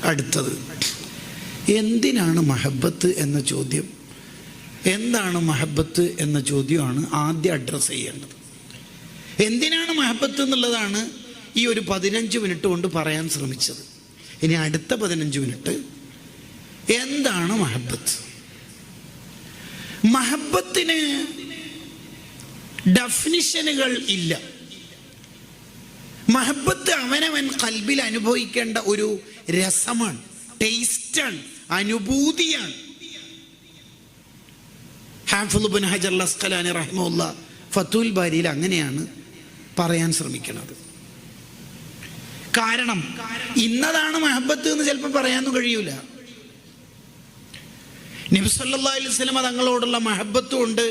അടുത്തത്, എന്തിനാണ് മഹബത്ത് എന്ന ചോദ്യം, എന്താണ് മഹബത്ത് എന്ന ചോദ്യമാണ് ആദ്യം അഡ്രസ്സ് ചെയ്യേണ്ടത്. എന്തിനാണ് മഹബത്ത് എന്നുള്ളതാണ് ഈ ഒരു 15 മിനിറ്റ് കൊണ്ട് പറയാൻ ശ്രമിച്ചത്. ഇനി അടുത്ത 15 മിനിറ്റ് എന്താണ് മഹബത്ത്. മഹബത്തിന് ഡെഫിനിഷനുകൾ ഇല്ല. മഹബത്ത് അവനവൻ ഖൽബിൽ അനുഭവിക്കേണ്ട ഒരു രസമാണ്, ടേസ്റ്റാണ്, അനുഭൂതിയാണ്. ഹാഫിള് ഇബ്നു ഹജർ അസ്ഖലാനി റഹിമഹുല്ലാ ഫത്തുൽ ബാരിയിൽ അങ്ങനെയാണ് പറയാൻ ശ്രമിക്കുന്നത്. കാരണം ഇന്നതാണ് മഹബത്ത് എന്ന് ചിലപ്പോൾ പറയാനൊന്നും കഴിയൂല. നബി സല്ലല്ലാഹു അലൈഹി വസല്ലം തങ്ങളോടുള്ള മഹബത്ത് കൊണ്ട്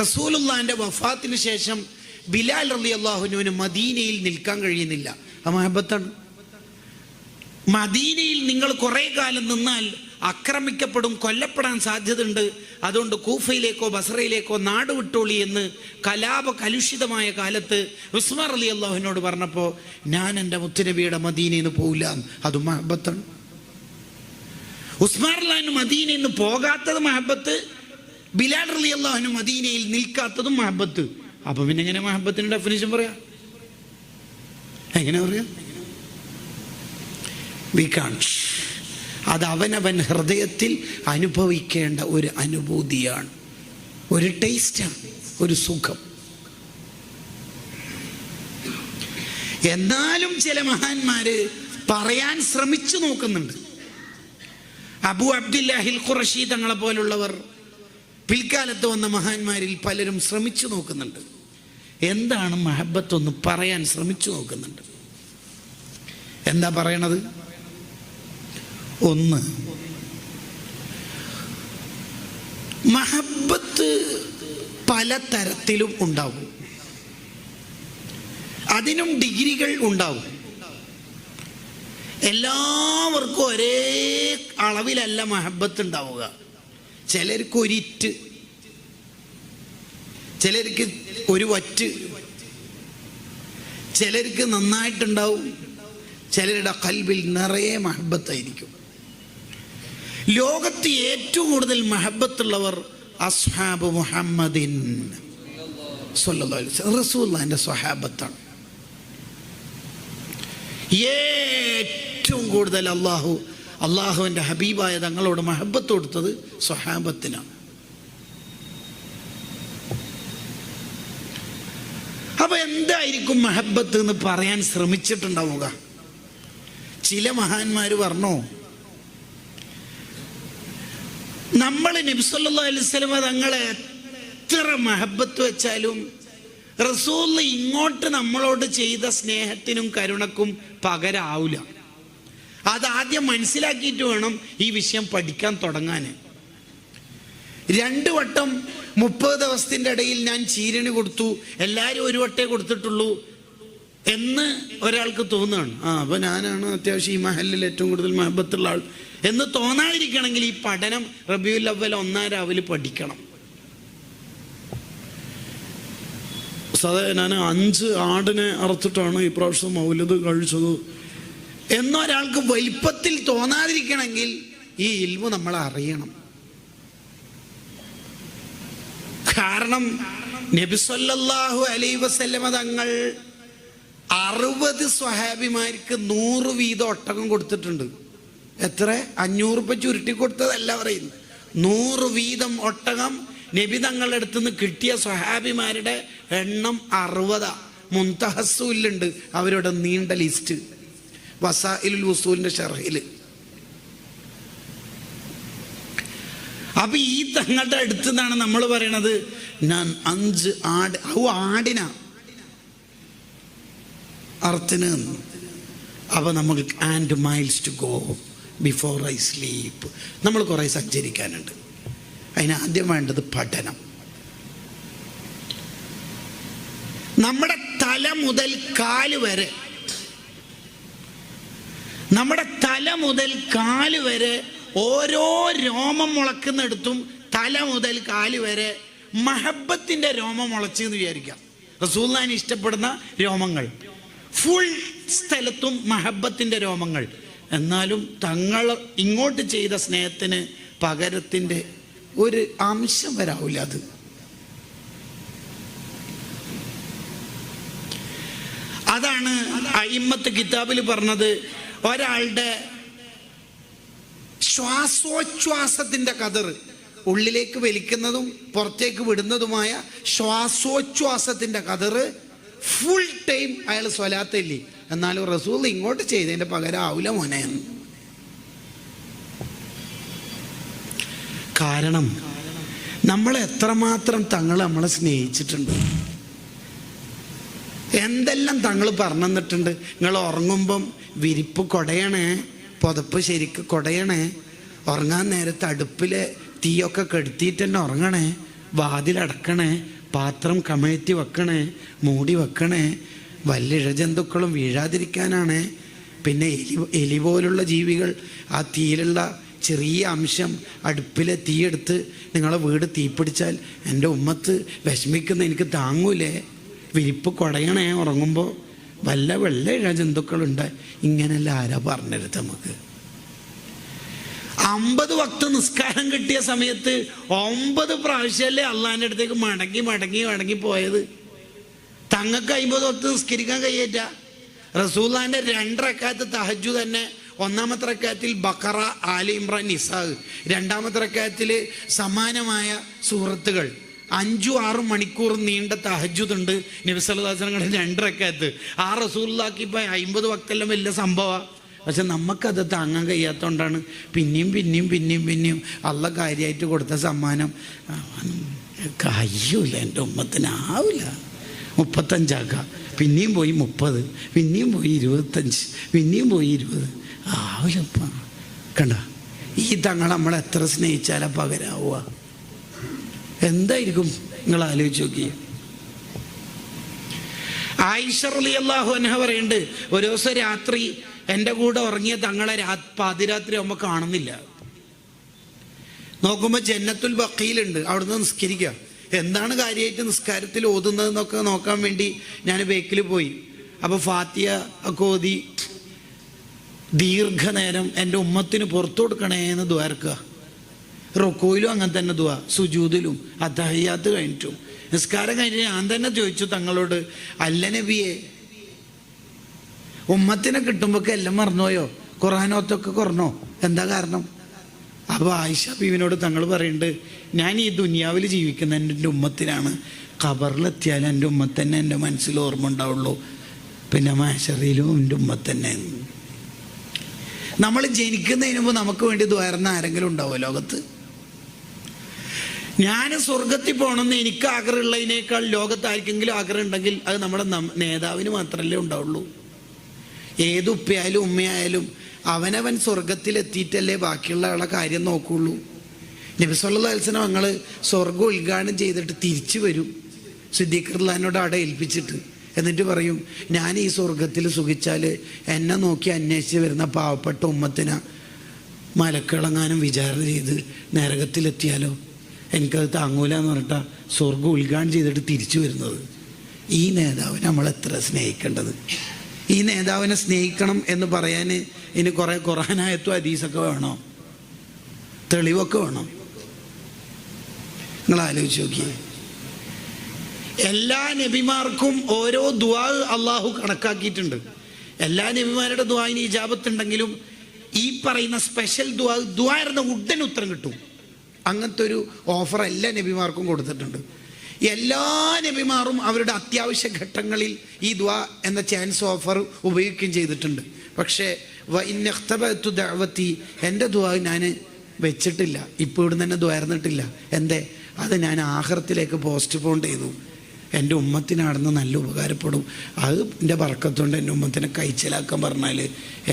റസൂലുള്ളാഹിന്റെ വഫാത്തിന് ശേഷം ബിലാൽ റളിയല്ലാഹു അൻഹുവിന് മദീനയിൽ നിൽക്കാൻ കഴിയുന്നില്ല. ആ മഹബത്താണ്. മദീനയിൽ നിങ്ങൾ കുറെ കാലം നിന്നാൽ ആക്രമിക്കപ്പെടും, കൊല്ലപ്പെടാൻ സാധ്യതയുണ്ട്, അതുകൊണ്ട് കൂഫയിലേക്കോ ബസറയിലേക്കോ നാട് വിട്ടോളി എന്ന് കലാപ കലുഷിതമായ കാലത്ത് ഉസ്മാൻ റളിയല്ലാഹുവിനോട് പറഞ്ഞപ്പോൾ ഞാൻ എൻ്റെ മുത്തുനബിയുടെ മദീനയിൽ നിന്ന് പോവില്ല, അതും മഹബത്താണ്. ഉസ്മാൻ റളിയല്ലാഹു മദീനയിൽ നിന്ന് പോകാത്തത് മഹബത്ത്, ബിലാൽ റളിയല്ലാഹു മദീനയിൽ നിൽക്കാത്തതും മഹബത്ത്. അപ്പൊ പിന്നെ എങ്ങനെ മഹബത്തിന്റെ ഡെഫിനിഷൻ പറയാ? എങ്ങനെ പറയാ? We can't. അത് അവനവൻ ഹൃദയത്തിൽ അനുഭവിക്കേണ്ട ഒരു അനുഭൂതിയാണ്, ഒരു ടേസ്റ്റാണ്, ഒരു സുഖം. എന്നാലും ചില മഹാന്മാര് പറയാൻ ശ്രമിച്ചു നോക്കുന്നുണ്ട്. അബൂ അബ്ദുല്ലാഹിൽ ഖുറശി തങ്ങളെ പോലുള്ളവർ, പിൽക്കാലത്ത് വന്ന മഹാന്മാരിൽ പലരും ശ്രമിച്ചു നോക്കുന്നുണ്ട്. എന്താണ് മഹബത്തൊന്ന് പറയാൻ ശ്രമിച്ചു നോക്കുന്നുണ്ട്. എന്താ പറയണത്? ഒന്ന്, മഹബത്ത് പല തരത്തിലും ഉണ്ടാവും, അതിനും ഡിഗ്രികൾ ഉണ്ടാവും. എല്ലാവർക്കും ഒരേ അളവിലല്ല മഹബത്ത് ഉണ്ടാവുക. ചിലർക്ക് ഒരിറ്റ്, ചിലർക്ക് ഒരു വറ്റ്, ചിലർക്ക് നന്നായിട്ടുണ്ടാവും, ചിലരുടെ ഖൽബിൽ നിറയെ മഹബത്തായിരിക്കും. ലോകത്ത് ഏറ്റവും കൂടുതൽ മഹബത്തുള്ളവർ അസ്ഹാബ് മുഹമ്മദിൻ സ്വല്ലല്ലാഹു അലൈഹി വസല്ലം, റസൂലുള്ളാഹിന്റെ സ്വഹാബത്താണ്. ഏറ്റവും കൂടുതൽ അള്ളാഹുവിൻ്റെ ഹബീബായ തങ്ങളോട് മഹബത്ത് കൊടുത്തത് സ്വഹാബത്തിനാണ്. അപ്പൊ എന്തായിരിക്കും മഹബത്ത് എന്ന് പറയാൻ ശ്രമിച്ചിട്ടുണ്ടാവുക? ചില മഹാന്മാര് പറഞ്ഞോ, നമ്മൾ നബി സല്ലല്ലാഹു അലൈഹി വസല്ലം തങ്ങളെ എത്ര മഹബത്ത് വെച്ചാലും റസൂൽ ഇങ്ങോട്ട് നമ്മളോട് ചെയ്ത സ്നേഹത്തിനും കരുണക്കും പകരാവൂല. അതാദ്യം മനസ്സിലാക്കിയിട്ട് വേണം ഈ വിഷയം പഠിക്കാൻ തുടങ്ങാൻ. 2 വട്ടം 30 ദിവസത്തിൻ്റെ ഇടയിൽ ഞാൻ ചീരണി കൊടുത്തു, എല്ലാവരും ഒരു വട്ടേ കൊടുത്തിട്ടുള്ളൂ എന്ന് ഒരാൾക്ക് തോന്നുകയാണ്. അപ്പൊ ഞാനാണ് അത്യാവശ്യം ഈ മഹലിൽ ഏറ്റവും കൂടുതൽ മഹബത്തുള്ള ആൾ എന്ന് തോന്നാതിരിക്കണമെങ്കിൽ ഈ പഠനം റബീഉൽ അവ്വൽ 1-ാം രാവിലെ പഠിക്കണം. ഞാൻ 5 ആടിനെ അറുത്തിട്ടാണ് ഈ പ്രാവശ്യം മൗലിദ് കഴിച്ചത് എന്നൊരാൾക്ക് വലിപ്പത്തിൽ തോന്നാതിരിക്കണമെങ്കിൽ ഈ ഇൽമു നമ്മൾ അറിയണം. കാരണം നബി സല്ലല്ലാഹു അലൈഹി വസല്ലമ തങ്ങൾ 60 സ്വഹാബിമാർക്ക് 100 വീതം ഒട്ടകം കൊടുത്തിട്ടുണ്ട്. എത്ര? 500 രൂപ ചുരുട്ടി കൊടുത്തതല്ല പറയുന്നത്. 100 വീതം ഒട്ടകം നബി തങ്ങളുടെ അടുത്ത് നിന്ന് കിട്ടിയ സ്വഹാബിമാരുടെ എണ്ണം 60. മുൻതഹസ്സുലുണ്ട് അവരുടെ നീണ്ട ലിസ്റ്റ്, വസായിലുൽ ഉസൂലിന്റെ ഷർഹില്. അപ്പൊ ഈ തങ്ങളുടെ അടുത്ത് നിന്നാണ് നമ്മൾ പറയണത് ഞാൻ 5 ആട് ആടിന അർത്ഥന്. അപ്പൊ നമുക്ക് and miles to go before I sleep. നമ്മൾ കുറെ സഞ്ചരിക്കാനുണ്ട്. അതിനാദ്യം വേണ്ടത് പഠനം. നമ്മുടെ തല മുതൽ കാല് വരെ, നമ്മുടെ തല മുതൽ കാല് വരെ ഓരോ രോമം മുളക്കുന്നിടത്തും തല മുതൽ കാല് വരെ മഹബത്തിന്റെ രോമം മുളച്ചെന്ന് വിചാരിക്കാം. റസൂലുള്ളാഹിനെ ഇഷ്ടപ്പെടുന്ന രോമങ്ങൾ ഫുൾ സ്ഥലത്തും മഹബത്തിന്റെ രോമങ്ങൾ. എന്നാലും തങ്ങൾ ഇങ്ങോട്ട് ചെയ്ത സ്നേഹത്തിന് പകരത്തിൻ്റെ ഒരു അംശം വരാവില്ല. അത് അതാണ് അയിമ്മത്ത് കിതാബിൽ പറഞ്ഞത്. ഒരാളുടെ ശ്വാസോച്ഛ്വാസത്തിൻ്റെ കതർ, ഉള്ളിലേക്ക് വലിക്കുന്നതും പുറത്തേക്ക് വിടുന്നതുമായ ശ്വാസോച്ഛ്വാസത്തിൻ്റെ കതർ ഫുൾ ടൈം അയാൾ സ്വലാത്തില്ലേ, എന്നാലും റസൂൽ ഇങ്ങോട്ട് ചെയ്തതിൻ്റെ പകരം ആവില്ല മോനെ എന്ന്. കാരണം നമ്മൾ എത്രമാത്രം തങ്ങൾ നമ്മളെ സ്നേഹിച്ചിട്ടുണ്ട്, എന്തെല്ലാം തങ്ങൾ പറഞ്ഞു തന്നിട്ടുണ്ട്. നിങ്ങൾ ഉറങ്ങുമ്പം വിരിപ്പ് കൊടയണേ, പുതപ്പ് ശരിക്ക് കൊടയണേ, ഉറങ്ങാൻ നേരത്ത് അടുപ്പിലെ തീയൊക്കെ കെടുത്തിയിട്ട് തന്നെ ഉറങ്ങണേ, വാതിലടക്കണേ, പാത്രം കമഴ്ത്തി വെക്കണേ, മൂടി വെക്കണേ, വല്ല ഇഴജന്തുക്കളും വീഴാതിരിക്കാനാണ്. പിന്നെ എലി പോലുള്ള ജീവികൾ ആ തീയിലുള്ള ചെറിയ അംശം അടുപ്പിലെ തീയെടുത്ത് നിങ്ങളെ വീട് തീപിടിച്ചാൽ എൻ്റെ ഉമ്മത്ത് വിഷമിക്കുന്ന എനിക്ക് താങ്ങൂലേ, വിരിപ്പ് കുടയണേ ഉറങ്ങുമ്പോൾ, വല്ല വെള്ള ഇഴജന്തുക്കളുണ്ട്. ഇങ്ങനെയല്ല ആരാ പറഞ്ഞിരുത് നമുക്ക്. 50 വക്ത് നിസ്കാരം കിട്ടിയ സമയത്ത് 9 പ്രാവശ്യമല്ലേ അള്ളാഹിൻ്റെ അടുത്തേക്ക് മടങ്ങി മടങ്ങി മടങ്ങി പോയത്. തങ്ങൾക്ക് 50 വക്ത് നിസ്കരിക്കാൻ കഴിയേറ്റ. റസൂലുള്ളാഹിന്റെ 2 റക്അത്ത് തഹജ്ജുദ് തന്നെ, ഒന്നാമത്തെ റക്അത്തിൽ ബഖറ, ആലി ഇമ്രാൻ, നിസാ, രണ്ടാമത്തെ റക്അത്തിൽ സമാനമായ സൂറത്തുകൾ, 5-6 മണിക്കൂർ നീണ്ട തഹജ്ജുദ് ഉണ്ട്. നബി സല്ലല്ലാഹു അലൈഹി വസല്ലം 2 റക്അത്ത്. ആ റസൂലുള്ളാഹിക്ക് ഇപ്പം 50 വക്തെല്ലാം വലിയ സംഭവമാണ്. പക്ഷെ നമുക്കത് താങ്ങാൻ കഴിയാത്തതുകൊണ്ടാണ് പിന്നെയും അള്ള കാര്യമായിട്ട് കൊടുത്ത സമ്മാനം കഴിയൂല, എൻ്റെ ഉമ്മത്തിനാവില്ല. 35 പിന്നെയും പോയി 30, പിന്നെയും പോയി 25, പിന്നെയും പോയി 20. ആവില്ലപ്പ. കണ്ട, ഈ തങ്ങൾ നമ്മളെ എത്ര സ്നേഹിച്ചാലാ പകരാവുക? എന്തായിരിക്കും നിങ്ങൾ ആലോചിച്ച് നോക്കി. ആയിഷ റളിയല്ലാഹു അൻഹ പറയുന്നുണ്ട്, ഒരു ദിവസം രാത്രി എൻ്റെ കൂടെ ഉറങ്ങിയ തങ്ങളെ പാതിരാത്രി ആകുമ്പോൾ കാണുന്നില്ല. നോക്കുമ്പോൾ ജന്നത്തുൽ ബഖീലുണ്ട്, അവിടുന്ന് നിസ്കരിക്കുക. എന്താണ് കാര്യമായിട്ട് നിസ്കാരത്തിൽ ഓതുന്നതെന്നൊക്കെ നോക്കാൻ വേണ്ടി ഞാൻ ബേക്കിൽ പോയി. അപ്പോൾ ഫാത്തിഹ ഒക്കെ ഓതി ദീർഘനേരം എൻ്റെ ഉമ്മത്തിന് പുറത്തു കൊടുക്കണേ എന്ന് ദുആർക്കുക. റുക്കൂയിലും അങ്ങനെ തന്നെ ദുആ, സുജൂദിലും അത്തഹിയ്യാത്ത് കഴിഞ്ഞിട്ടും. നിസ്കാരം കഴിഞ്ഞ് ഞാൻ തന്നെ ചോദിച്ചു തങ്ങളോട്, അല്ല നബിയെ, ഉമ്മത്തിനെ കിട്ടുമ്പോൾ എല്ലാം മറന്നുപോയോ? ഖുർആനോത്തൊക്കെ കുറഞ്ഞോ? എന്താ കാരണം? അപ്പോൾ ആയിഷ ബീവിനോട് തങ്ങൾ പറയുന്നുണ്ട്, ഞാൻ ഈ ദുനിയാവിൽ ജീവിക്കുന്ന എൻ്റെ ഉമ്മത്തിനാണ്. ഖബറിലെത്തിയാലും എൻ്റെ ഉമ്മത്തന്നെ എൻ്റെ മനസ്സിൽ ഓർമ്മ ഉണ്ടാവുള്ളൂ, പിന്നെ മഹ്ശറിലും എൻ്റെ ഉമ്മത്തന്നെ. നമ്മൾ ജനിക്കുന്നതിന് മുമ്പ് നമുക്ക് വേണ്ടി ദ്വാരുന്ന ആരെങ്കിലും ഉണ്ടാവുമോ ലോകത്ത്? ഞാൻ സ്വർഗത്തിൽ പോകണമെന്ന് എനിക്ക് ആഗ്രഹമുള്ളതിനേക്കാൾ ലോകത്തായിരിക്കെങ്കിലും ആഗ്രഹം ഉണ്ടെങ്കിൽ അത് നമ്മുടെ നേതാവിന് മാത്രമല്ലേ ഉണ്ടാവുള്ളൂ. ഏത് ഉപ്പയായാലും ഉമ്മയായാലും അവനവൻ സ്വർഗത്തിലെത്തിയിട്ടല്ലേ ബാക്കിയുള്ള ആളെ കാര്യം നോക്കുള്ളൂ. നബി സല്ലല്ലാഹു അലൈഹി വസല്ലം ഞങ്ങൾ സ്വർഗം ഉദ്ഘാടനം ചെയ്തിട്ട് തിരിച്ചു വരും, സിദ്ദീഖ് റളിയല്ലാഹു അവിടെ ഏൽപ്പിച്ചിട്ട്. എന്നിട്ട് പറയും, ഞാൻ ഈ സ്വർഗത്തിൽ സുഖിച്ചാൽ എന്നെ നോക്കി അന്വേഷിച്ച് വരുന്ന പാവപ്പെട്ട ഉമ്മത്തിനെ മലക്കിളങ്ങാനും വിചാരണ ചെയ്ത് നരകത്തിലെത്തിയാലോ, എനിക്കത് താങ്ങൂല എന്ന് പറഞ്ഞിട്ടാ സ്വർഗം ഉദ്ഘാടനം ചെയ്തിട്ട് തിരിച്ചു വരുന്നത്. ഈ നേതാവിനെ നമ്മളെത്ര സ്നേഹിക്കേണ്ടത്. ഈ നേതാവിനെ സ്നേഹിക്കണം എന്ന് പറയാൻ ഇനി കുറേ ഖുർആനായത്തും ഹദീസൊക്കെ വേണോ? തെളിവൊക്കെ വേണം? നിങ്ങൾ ആലോചിച്ച് നോക്കിയേ. എല്ലാ നബിമാർക്കും ഓരോ ദുആ അള്ളാഹു കണക്കാക്കിയിട്ടുണ്ട്. എല്ലാ നബിമാരുടെ ദുആന് ഇജാബത്തുണ്ടെങ്കിലും ഈ പറയുന്ന സ്പെഷ്യൽ ദുആ എന്ന ഉടൻ ഉത്തരം കിട്ടും. അങ്ങനത്തെ ഒരു ഓഫർ എല്ലാ നബിമാർക്കും കൊടുത്തിട്ടുണ്ട്. എല്ലാ നബിമാരും അവരുടെ അത്യാവശ്യ ഘട്ടങ്ങളിൽ ഈ ദുആ എന്ന ചാൻസ് ഓഫർ ഉപയോഗിക്കുകയും ചെയ്തിട്ടുണ്ട്. പക്ഷേ എൻ്റെ ദുആ ഞാൻ വെച്ചിട്ടില്ല, ഇപ്പോൾ ഇവിടെ തന്നെ ദ്വാരുന്നിട്ടില്ല. എന്തേ? അത് ഞാൻ ആഖിറത്തിലേക്ക് പോസ്റ്റ്പോൺ ചെയ്തു. എൻ്റെ ഉമ്മത്തിനാണെന്ന് നല്ല ഉപകാരപ്പെടും, അത് എൻ്റെ ബർക്കത്തുകൊണ്ട് എൻ്റെ ഉമ്മത്തിനെ കഴിച്ചിലാക്കാൻ പറഞ്ഞാൽ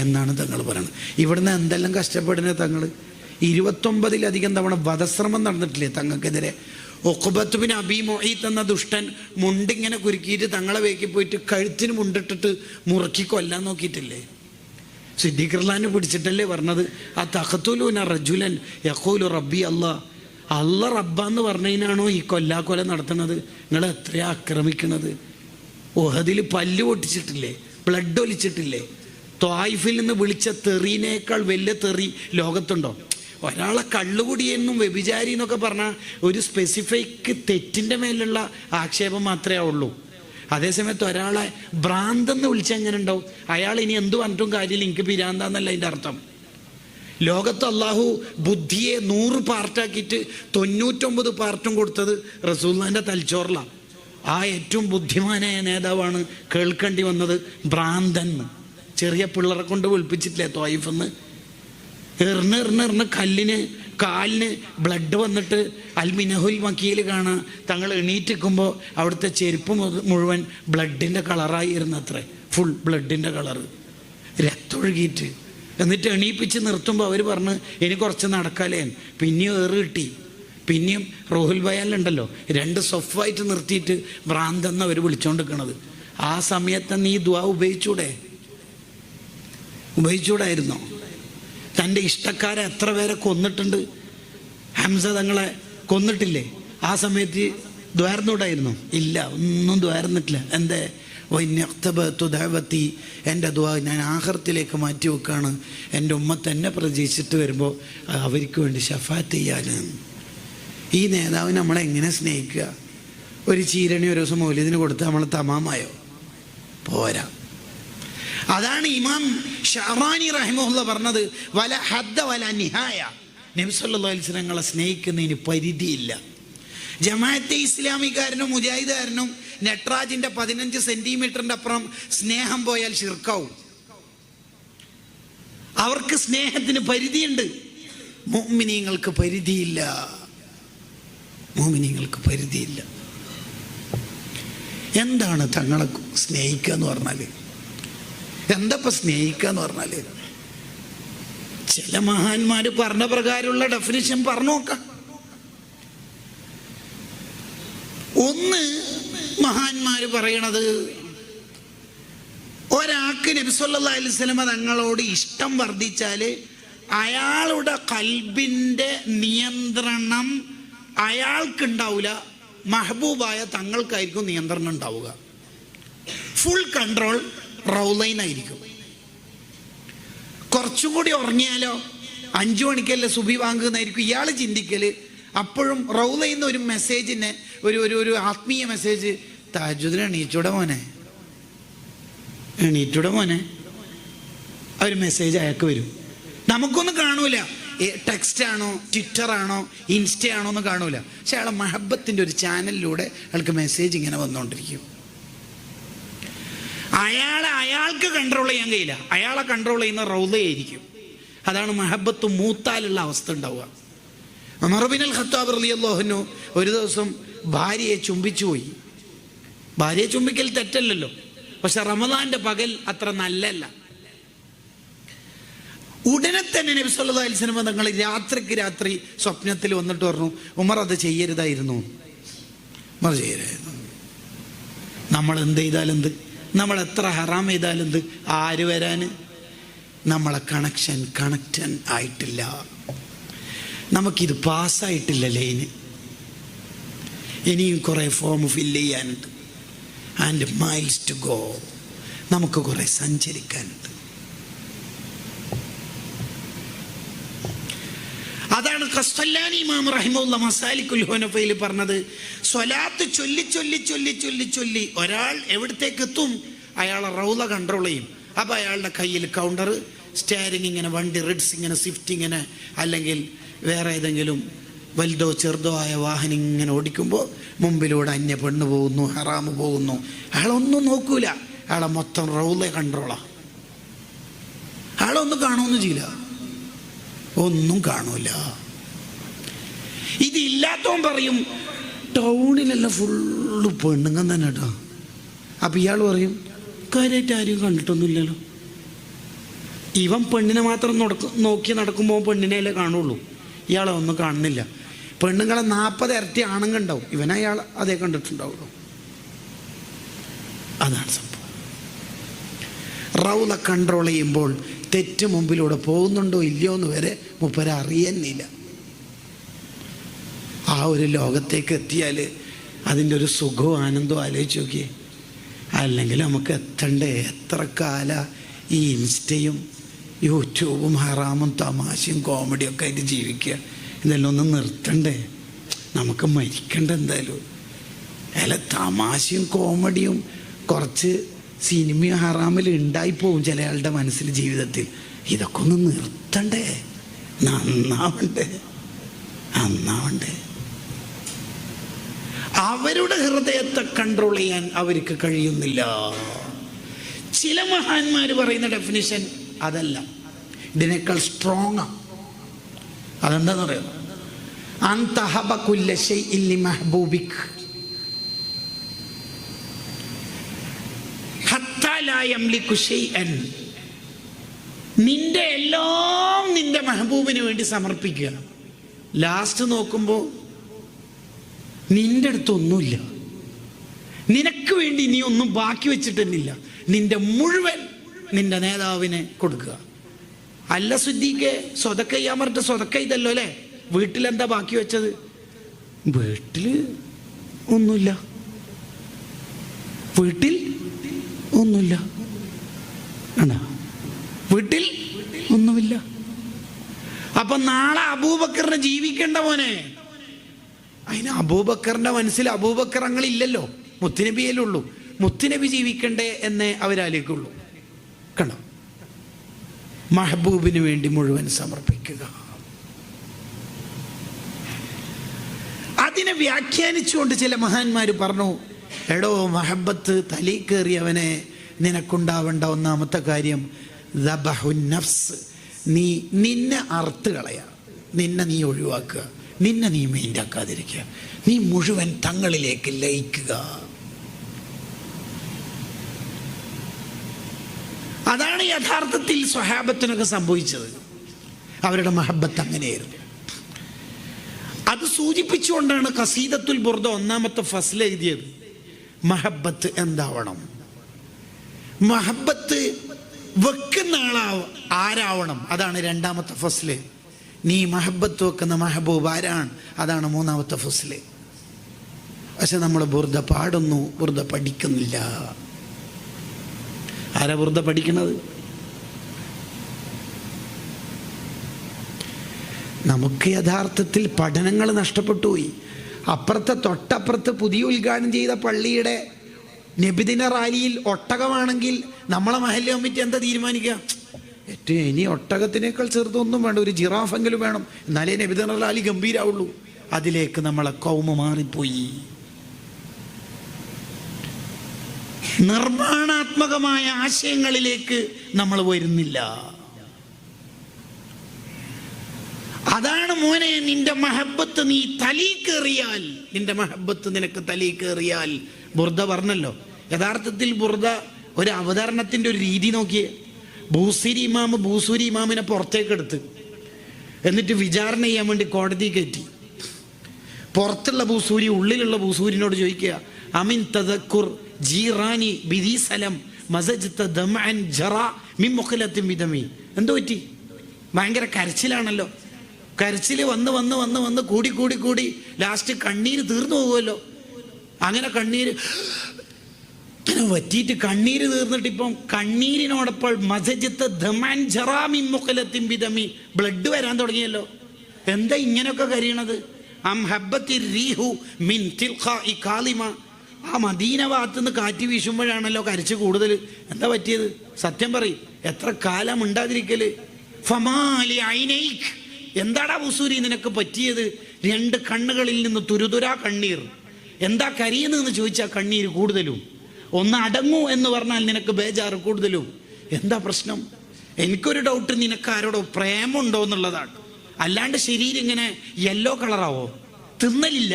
എന്നാണ് തങ്ങൾ പറയുന്നത്. ഇവിടുന്ന് എന്തെല്ലാം കഷ്ടപ്പെടുന്നത് തങ്ങൾ. 29-ലധികം തവണ വധശ്രമം നടന്നിട്ടില്ലേ തങ്ങൾക്കെതിരെ? ഉഖ്ബത്ത് ബിൻ അബീ മുഈത്ത് എന്ന ദുഷ്ടൻ മുണ്ടിങ്ങനെ കുരുക്കിയിട്ട് തങ്ങളെ വേക്കി പോയിട്ട് കഴുത്തിന് മുണ്ടിട്ടിട്ട് മുറുക്കി കൊല്ലാൻ നോക്കിയിട്ടില്ലേ? സിദ്ദീഖ് റളിയല്ലാഹു പിടിച്ചിട്ടല്ലേ പറഞ്ഞത്, ആ തഖ്തുലൂന റജുലൻ യഖൂലു റബ്ബി അല്ലാഹ്, അല്ല റബ്ബാന്ന് പറഞ്ഞതിനാണോ ഈ കൊല്ലാക്കൊല നടത്തുന്നത്? നിങ്ങൾ എത്രയാ ആക്രമിക്കണത്? ഉഹദിൽ പല്ല് പൊട്ടിച്ചിട്ടില്ലേ? ബ്ലഡ് ഒലിച്ചിട്ടില്ലേ? ത്വായിഫിൽ നിന്ന് വിളിച്ച തെറിനേക്കാൾ വലിയ തെറി ലോകത്തുണ്ടോ? ഒരാളെ കള്ളുകുടിയെന്നും വ്യഭിചാരി എന്നൊക്കെ പറഞ്ഞാൽ ഒരു സ്പെസിഫിക് തെറ്റിൻ്റെ മേലുള്ള ആക്ഷേപം മാത്രമേ ഉള്ളൂ. അതേസമയത്ത് ഒരാളെ ഭ്രാന്തെന്ന് വിളിച്ചാൽ എങ്ങനെ ഉണ്ടാവും? അയാൾ ഇനി എന്ത് പറഞ്ഞിട്ടും കാര്യമില്ല, എനിക്ക് പിരാന്താന്നല്ല അതിൻ്റെ അർത്ഥം. ലോകത്ത് അള്ളാഹു ബുദ്ധിയെ 100 പാർട്ടാക്കിയിട്ട് 99 പാർട്ടും കൊടുത്തത് റസൂലുള്ളാഹിന്റെ തലച്ചോറിലാണ്. ആ ഏറ്റവും ബുദ്ധിമാനായ നേതാവാണ് കേൾക്കേണ്ടി വന്നത് ഭ്രാന്തൻ. ചെറിയ പിള്ളേരെ കൊണ്ട് വിളിപ്പിച്ചിട്ടില്ലേ ത്വായിഫെന്ന്? എറിഞ്ഞ് കല്ലിന് കാലിന് ബ്ലഡ് വന്നിട്ട് അൽമിനഹുൽ വക്കീൽ കാണാൻ തങ്ങൾ എണീറ്റിക്കുമ്പോൾ അവിടുത്തെ ചെരുപ്പ് മുഴുവൻ ബ്ലഡിൻ്റെ കളറായിരുന്നു അത്രേ. ഫുൾ ബ്ലഡിൻ്റെ കളറ്, രക്തൊഴുകിയിട്ട്. എന്നിട്ട് എണീപ്പിച്ച് നിർത്തുമ്പോൾ അവർ പറഞ്ഞ് ഇനി കുറച്ച് നടക്കാലേ. പിന്നെയും ഏറ് കിട്ടി. പിന്നെയും റോഹുൽ ബയാലുണ്ടല്ലോ 2 സൊഫായിട്ട് നിർത്തിയിട്ട് ഭ്രാന്തെന്ന് അവർ വിളിച്ചുകൊണ്ടിരിക്കണത്. ആ സമയത്ത് നീ ദുആ ഉപയോഗിച്ചൂടായിരുന്നോ? തൻ്റെ ഇഷ്ടക്കാരെ എത്ര പേരെ കൊന്നിട്ടുണ്ട്. ഹംസ തങ്ങളെ കൊന്നിട്ടില്ലേ? ആ സമയത്ത് ദ്വാരന്നൂടായിരുന്നോ? ഇല്ല, ഒന്നും ദ്വാരന്നിട്ടില്ല. എന്തേ? വൈന്യക്തബത്തുദാവത്തി, എൻ്റെ ദുആ ഞാൻ ആഖിറത്തിലേക്ക് മാറ്റി വെക്കാണ്. എൻ്റെ ഉമ്മത്ത് എന്നെ പ്രതീക്ഷിച്ചിട്ട് വരുമ്പോൾ അവർക്ക് വേണ്ടി ശഫാത്ത് ചെയ്യാന്. ഈ നേതാവിനെ നമ്മളെങ്ങനെ സ്നേഹിക്കുക? ഒരു ചീരണി ഒരു ദിവസം മൗലിദിന് കൊടുത്ത് നമ്മൾ തമാമായോ? പോരാ. അതാണ് ഇമാം ഷഅറാനി റഹിമഹുല്ലാഹ് പറഞ്ഞത്, വല ഹദ്ദ വല നിഹായ. നബി സല്ലല്ലാഹു അലൈഹി വസല്ലം ഞങ്ങളെ സ്നേഹിക്കുന്നതിന് പരിധിയില്ല. ജമാഅത്തെ ഇസ്ലാമിക്കാരനും മുജാഹിദുകാരനും നട്രാജിന്റെ 15 സെന്റിമീറ്ററിന്റെ അപ്പുറം സ്നേഹം പോയാൽ ശിർക്കാവും. അവർക്ക് സ്നേഹത്തിന് പരിധിയുണ്ട്. മുഅ്മിനീങ്ങൾക്ക് പരിധിയില്ല. എന്താണ് തങ്ങളെ സ്നേഹിക്കുക എന്ന് പറഞ്ഞാല്? എന്തപ്പോ സ്നേഹിക്കുക എന്ന് പറഞ്ഞാല്? ചില മഹാന്മാര് പറഞ്ഞ പ്രകാരമുള്ള ഡെഫിനിഷൻ പറഞ്ഞു നോക്കാം. ഒന്ന്, മഹാന്മാര് പറയണത്, ഒരാൾക്ക് നബി സല്ലല്ലാഹു അലൈഹി വസല്ലം തങ്ങളോട് ഇഷ്ടം വർദ്ധിച്ചാല് അയാളുടെ ഖൽബിന്റെ നിയന്ത്രണം അയാൾക്കുണ്ടാവില്ല, മഹബൂബായ തങ്ങൾക്കായിരിക്കും നിയന്ത്രണം ഉണ്ടാവുക. ഫുൾ കൺട്രോൾ റൗലൈനായിരിക്കും. കുറച്ചും കൂടി ഉറങ്ങിയാലോ 5 മണിക്കല്ലേ സുബി വാങ്ങുന്നതായിരിക്കും ഇയാൾ ചിന്തിക്കല്. അപ്പോഴും റൗലൈന്ന് ഒരു മെസ്സേജിന് ഒരു ആത്മീയ മെസ്സേജ്, തഹജ്ജുദിന് എണീറ്റൂടെ മോനെ, ആ ഒരു മെസ്സേജ് അയാൾക്ക് വരും. നമുക്കൊന്നും കാണൂല, ടെക്സ്റ്റ് ആണോ ട്വിറ്റർ ആണോ ഇൻസ്റ്റ ആണോ എന്ന് കാണൂല. പക്ഷെ അയാളെ മഹബത്തിൻ്റെ ഒരു ചാനലിലൂടെ അയാൾക്ക് മെസ്സേജ് ഇങ്ങനെ വന്നുകൊണ്ടിരിക്കും. അയാൾക്ക് കൺട്രോൾ ചെയ്യാൻ കഴിയില്ല, അയാളെ കൺട്രോൾ ചെയ്യുന്ന റൗലയായിരിക്കും. അതാണ് മഹബത്ത് മൂത്താലുള്ള അവസ്ഥ ഉണ്ടാവുക. ഉമർ ഇബ്നുൽ ഖത്താബ് റളിയല്ലാഹു അൻഹു ഒരു ദിവസം ഭാര്യയെ ചുംബിച്ചു പോയി. ഭാര്യയെ ചുംബിക്കൽ തെറ്റല്ലല്ലോ, പക്ഷെ റമദാന്റെ പകൽ അത്ര നല്ലല്ല. ഉടനെ തന്നെ നബി സല്ലല്ലാഹു അലൈഹി വസല്ലം തങ്ങൾ രാത്രിക്ക് രാത്രി സ്വപ്നത്തിൽ വന്നിട്ട് പറഞ്ഞു, ഉമർ അത് ചെയ്യരുതായിരുന്നു. ഉമർ ചെയ്യരുതായിരുന്നു. നമ്മൾ എന്ത് ചെയ്താലെന്ത്, നമ്മൾ എത്ര ഹറാം ചെയ്താലെന്ത്, ആര് വരാന്? നമ്മളെ കണക്റ്റൻ ആയിട്ടില്ല, നമുക്കിത് പാസ്സായിട്ടില്ല ലൈന്. ഇനിയും കുറേ ഫോം ഫില്ല് ചെയ്യാനുണ്ട്. ആൻഡ് മൈൽസ് ടു ഗോ, നമുക്ക് കുറേ സഞ്ചരിക്കാനുണ്ട്. അതാണ് ഖസ്തല്ലാനി ഇമാം റഹിമഹുല്ലാഹ് മസാലിക്കുൽ ഹുനഫയിൽ പറഞ്ഞത്, സ്വലാത്ത് ചൊല്ലി ചൊല്ലി ചൊല്ലി ചൊല്ലി ചൊല്ലി ഒരാൾ എവിടത്തേക്ക് എത്തും? അയാളെ റൗള കൺട്രോൾ ചെയ്യും. അപ്പോൾ അയാളുടെ കയ്യിൽ കൗണ്ടർ, സ്റ്റിയറിംഗ് ഇങ്ങനെ, വണ്ടി റിഡ്സ് ഇങ്ങനെ, സ്വിഫ്റ്റ് ഇങ്ങനെ, അല്ലെങ്കിൽ വേറെ ഏതെങ്കിലും വലുതോ ചെറുതോ ആയ വാഹനം ഇങ്ങനെ ഓടിക്കുമ്പോൾ മുമ്പിലൂടെ അന്യ പെണ്ണ് പോകുന്നു, ഹറാമ് പോകുന്നു, അയാളൊന്നും നോക്കൂല. അയാളെ മൊത്തം റൗള കൺട്രോളാണ്. അയാളൊന്നും കാണുമൊന്നും ചെയ്യില്ല, ഒന്നും കാണൂല. ഇതില്ലാത്തവൻ പറയും ടൗണിലെല്ലാം ഫുള്ള് പെണ്ണുങ്ങൻ തന്നെ കേട്ടോ. അപ്പം ഇയാൾ പറയും കാര്യമായിട്ട് ആരും കണ്ടിട്ടൊന്നുമില്ലല്ലോ. ഇവൻ പെണ്ണിനെ മാത്രം നോക്കി നടക്കുമ്പോൾ പെണ്ണിനെയല്ലേ കാണുള്ളൂ, ഇയാളെ ഒന്നും കാണുന്നില്ല. പെണ്ണുങ്ങളെ 40 ഇരട്ടി ആണുങ്ങളുണ്ടാവും, ഇവനയാൾ അതേ കണ്ടിട്ടുണ്ടാവുള്ളൂ. അതാണ് സംഭവം. റൗള കൺട്രോൾ ചെയ്യുമ്പോൾ തെറ്റ് മുമ്പിലൂടെ പോകുന്നുണ്ടോ ഇല്ലയോ എന്ന് വരെ മൂപ്പര അറിയുന്നില്ല. ആ ഒരു ലോകത്തേക്ക് എത്തിയാൽ അതിൻ്റെ ഒരു സുഖവും ആനന്ദവും ആലോചിച്ച് നോക്കിയേ. അല്ലെങ്കിൽ നമുക്ക് എത്തണ്ടേ? എത്ര കാല ഈ ഇൻസ്റ്റയും യൂട്യൂബും ഹറാമും തമാശയും കോമഡിയൊക്കെ ആയിട്ട് ജീവിക്കുക. ഇതെല്ലാം ഒന്ന് നിർത്തണ്ടേ? നമുക്ക് മരിക്കണ്ട എന്തായാലും. അല്ല, തമാശയും കോമഡിയും കുറച്ച് സിനിമയും ഹറാമിൽ ഉണ്ടായിപ്പോവും ചില ആളുടെ മനസ്സിൽ, ജീവിതത്തിൽ. ഇതൊക്കെ ഒന്ന് നിർത്തണ്ടേ? നന്നാവണ്ടേ? അവരുടെ ഹൃദയത്തെ കൺട്രോൾ ചെയ്യാൻ അവർക്ക് കഴിയുന്നില്ല. ചില മഹാന്മാർ പറയുന്ന ഡെഫിനിഷൻ അതല്ല, ഇതിനേക്കാൾ സ്ട്രോങ്. അതെന്താന്ന് പറയുന്നത്? അന്തഹബ കുല്ല ശൈഇൻ ലിമഹ്ബൂബിക് ഹത്താ ലാ യംലികു ശൈഅൻ. നിന്റെ എല്ലാം നിന്റെ മെഹബൂബിന് വേണ്ടി സമർപ്പിക്കുക. ലാസ്റ്റ് നോക്കുമ്പോൾ നിന്റെ അടുത്തൊന്നുമില്ല, നിനക്ക് വേണ്ടി നീ ഒന്നും ബാക്കി വെച്ചിട്ടില്ല. നിന്റെ മുഴുവൻ നിന്റെ നേതാവിനെ കൊടുക്കുക. അല്ല സുദ്ദീഖെ, സ്വതക്ക ചെയ്യാൻ പറഞ്ഞിട്ട് സ്വതക്ക ഇതല്ലോ അല്ലേ? വീട്ടിലെന്താ ബാക്കി വെച്ചത്? വീട്ടിൽ ഒന്നുമില്ല. വീട്ടിൽ ഒന്നുമില്ല. അപ്പൊ നാളെ അബൂബക്കറിനെ ജീവിക്കേണ്ട മോനെ. അതിന് അബൂബക്കറിന്റെ മനസ്സിൽ അബൂബക്കറങ്ങളില്ലല്ലോ, മുത്തുനബിയല്ലുള്ളൂ. മുത്തുനബി ജീവിക്കണ്ടേ എന്നേ അവരാലേക്കുള്ളൂ. കണ്ടോ? മഹബൂബിന് വേണ്ടി മുഴുവൻ സമർപ്പിക്കുക. അതിനെ വ്യാഖ്യാനിച്ചുകൊണ്ട് ചില മഹാന്മാർ പറഞ്ഞു, എടോ മഹബത്ത് തലയിൽ കയറിയവനെ നിനക്കുണ്ടാവേണ്ട ഒന്നാമത്തെ കാര്യം ദബഹുൻ നഫ്സ്. നീ നിന്നെ അറുത്ത് കളയുക, നിന്നെ നീ ഒഴിവാക്കുക, നിന്നെ നീ മെയിൻ്റാക്കാതിരിക്കുക, നീ മുഴുവൻ തങ്ങളിലേക്ക് ലയിക്കുക. അതാണ് യഥാർത്ഥത്തിൽ സ്വഹാബത്തിനൊക്കെ സംഭവിച്ചത്. അവരുടെ മഹബത്ത് അങ്ങനെയായിരുന്നു. അത് സൂചിപ്പിച്ചുകൊണ്ടാണ് ഖസീദത്തുൽ ബുർദ ഒന്നാമത്തെ ഫസ്ൽ എഴുതിയത്. മഹബത്ത് എന്താവണം? മഹബത്ത് വെക്കുന്ന ആരാവണം? അതാണ് രണ്ടാമത്തെ ഫസ്ല്. നീ മഹബത്ത് വെക്കുന്ന മഹബൂബ് ആരാണ്? അതാണ് മൂന്നാമത്തെ ഫസ്ല്. പക്ഷെ നമ്മൾ ബുർദ പാടുന്നു, ബുർദ പഠിക്കുന്നില്ല. ആരാ ബുർദ പഠിക്കുന്നത്? നമുക്ക് യഥാർത്ഥത്തിൽ പഠനങ്ങൾ നഷ്ടപ്പെട്ടു പോയി. തൊട്ടപ്പുറത്ത് പുതിയ ഉദ്ഘാടനം ചെയ്ത പള്ളിയുടെ നബിദിന റാലിയിൽ ഒട്ടകമാണെങ്കിൽ നമ്മളെ മഹല്ല് കമ്മിറ്റി എന്താ തീരുമാനിക്കുക? ഏറ്റവും ഇനി ഒട്ടകത്തിനേക്കാൾ ചെറുതൊന്നും വേണ്ട, ഒരു ജിറാഫെങ്കിലും വേണം, എന്നാലേ നബിദിന റാലി ഗംഭീരാവുള്ളൂ. അതിലേക്ക് നമ്മളെ കൗമ മാറിപ്പോയി. നിർമ്മാണാത്മകമായ ആശയങ്ങളിലേക്ക് നമ്മൾ വരുന്നില്ല. അതാണ് മോനെ, നിന്റെ മഹബത്ത് നീ തലീ കയറിയാൽ, നിന്റെ മഹബത്ത് നിനക്ക് തലീ കയറിയാൽ. ബുർദ പറഞ്ഞല്ലോ, യഥാർത്ഥത്തിൽ ബുർദ ഒരു അവതരണത്തിന്റെ ഒരു രീതി നോക്കിയേ. ബൂസൂരി ഇമാമിനെ പുറത്തേക്ക് എടുത്ത് എന്നിട്ട് വിചാരണ ചെയ്യാൻ വേണ്ടി കോടതി കയറ്റി. പുറത്തുള്ള ബൂസൂരി ഉള്ളിലുള്ള ബൂസൂരിനോട് ചോദിക്കുക, അമിൻ തദക്കുർ ജീറാനി ബിദി സലം മസജ്ത ദമഅൻ ജറാ മിൻ മുഖലത്തിൻ ബിദമി. എന്തോ പറ്റി? ഭയങ്കര കരച്ചിലാണല്ലോ. കരച്ചില് വന്ന് കൂടി ലാസ്റ്റ് കണ്ണീര് തീർന്നു പോകുമല്ലോ. അങ്ങനെ കണ്ണീര് വറ്റിയിട്ട് കണ്ണീര് തീർന്നിട്ട് ഇപ്പം കണ്ണീരിനോടൊപ്പം മസജ്ത ദമഅൻ ജറാ മിൻ മുഖലത്തിൻ ബിദമി, ബ്ലഡ് വരാൻ തുടങ്ങിയല്ലോ. എന്താ ഇങ്ങനെയൊക്കെ കരയണത്? അം ഹബ്ബത്തി റീഹു മിൻ തിൽഖാഇ കാളിമ. ആ മദീന ഭാഗത്ത് നിന്ന് കാറ്റ് വീശുമ്പോഴാണല്ലോ കരച്ച് കൂടുതൽ. എന്താ പറ്റിയത്? സത്യം പറയും, എത്ര കാലം ഉണ്ടാതിരിക്കല്. ഫമാലി ഐനൈക്, എന്താടാ ബുസൂരി നിനക്ക് പറ്റിയത്? രണ്ട് കണ്ണുകളിൽ നിന്ന് തുരുതുരാ കണ്ണീർ. എന്താ കരയുന്നതെന്ന് ചോദിച്ചാൽ കണ്ണീര് കൂടുതലും. ഒന്ന് അടങ്ങൂ എന്ന് പറഞ്ഞാൽ നിനക്ക് ബേജാറ് കൂടുതലും. എന്താ പ്രശ്നം? എനിക്കൊരു ഡൗട്ട്, നിനക്ക് ആരോടോ പ്രേമുണ്ടോ എന്നുള്ളതാണ്. അല്ലാണ്ട് ശരീരം ഇങ്ങനെ യെല്ലോ കളറാവോ? തിന്നലില്ല,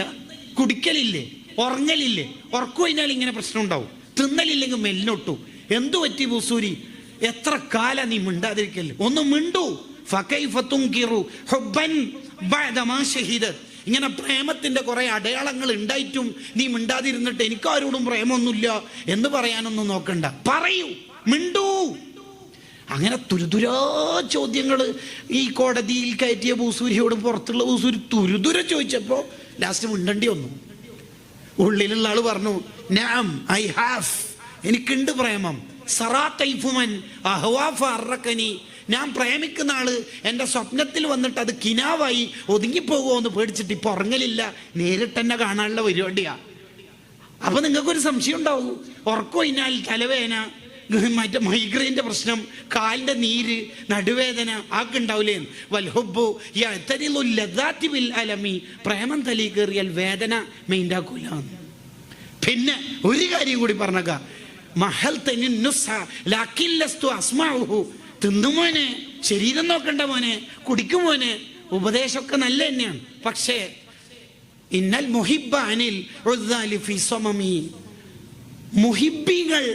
കുടിക്കലില്ലേ, ഉറങ്ങലില്ലേ? ഉറക്കു കഴിഞ്ഞാൽ ഇങ്ങനെ പ്രശ്നം ഉണ്ടാവും. തിന്നലില്ലെങ്കിൽ മെലിനൊട്ടു. എന്തു പറ്റി ബുസൂരി? എത്ര കാലം നീ മിണ്ടാതിരിക്കല്ലേ? ഒന്ന് മിണ്ടൂ. ഇങ്ങനെ പ്രേമത്തിന്റെ കുറെ അടയാളങ്ങൾ ഉണ്ടായിട്ടും നീ മിണ്ടാതിരുന്നിട്ട് എനിക്കാരോടും പ്രേമൊന്നുമില്ല എന്ന് പറയാനൊന്നും നോക്കണ്ട. പറയൂ, മിണ്ടൂ. അങ്ങനെ തുരുതുരാ ചോദ്യങ്ങൾ ഈ കോടതിയിൽ കയറ്റിയ ബൂസൂരിയോട് പുറത്തുള്ള ബൂസൂരി തുരുതുര ചോദിച്ചപ്പോൾ ലാസ്റ്റ് മിണ്ടേണ്ടി വന്നു. ഉള്ളിലുള്ള ആള് പറഞ്ഞു, നഅം ഐ ഹാവ്, എനിക്കുണ്ട് പ്രേമം. സറാത്തൈഫുമൻ അഹ്വാഫ അറക്കനി, ഞാൻ പ്രേമിക്കുന്ന ആള് എൻ്റെ സ്വപ്നത്തിൽ വന്നിട്ട് അത് കിനാവായി ഒതുങ്ങിപ്പോകുമോ എന്ന് പേടിച്ചിട്ട് ഇപ്പൊ ഉറങ്ങലില്ല, നേരിട്ട് എന്നെ കാണാനുള്ള പരിപാടിയാ. അപ്പൊ നിങ്ങൾക്കൊരു സംശയം ഉണ്ടാവും, ഉറക്കം കഴിഞ്ഞാൽ തലവേദന, മറ്റേ മൈഗ്രെയിൻ്റെ പ്രശ്നം, കാലിൻ്റെ നീര്, നടുവേദന ആക്കെ ഉണ്ടാവില്ലേ. വൽഹുബ്ബു യഅ്തരിളു ലദ്ദാതി ബിൽ അലമി, പ്രേമം തലയിൽ കയറിയാൽ വേദന മെയിൻഡാക്കൂല. പിന്നെ ഒരു കാര്യം കൂടി പറഞ്ഞേക്കാം, മഹൽ തനി നുസ്ഹ ലാകിൻ ലസ്തു അസ്മഉഹു, തിന്നുമോനെ, ശരീരം നോക്കണ്ട മോനെ, കുടിക്കും മോനെ, ഉപദേശമൊക്കെ നല്ല തന്നെയാണ്. പക്ഷേ ഇന്നൽ മുഹിബ്ബ അനിൽ ഉദ്ദാലി ഫി സമമി, മുഹിബ്ബികൾ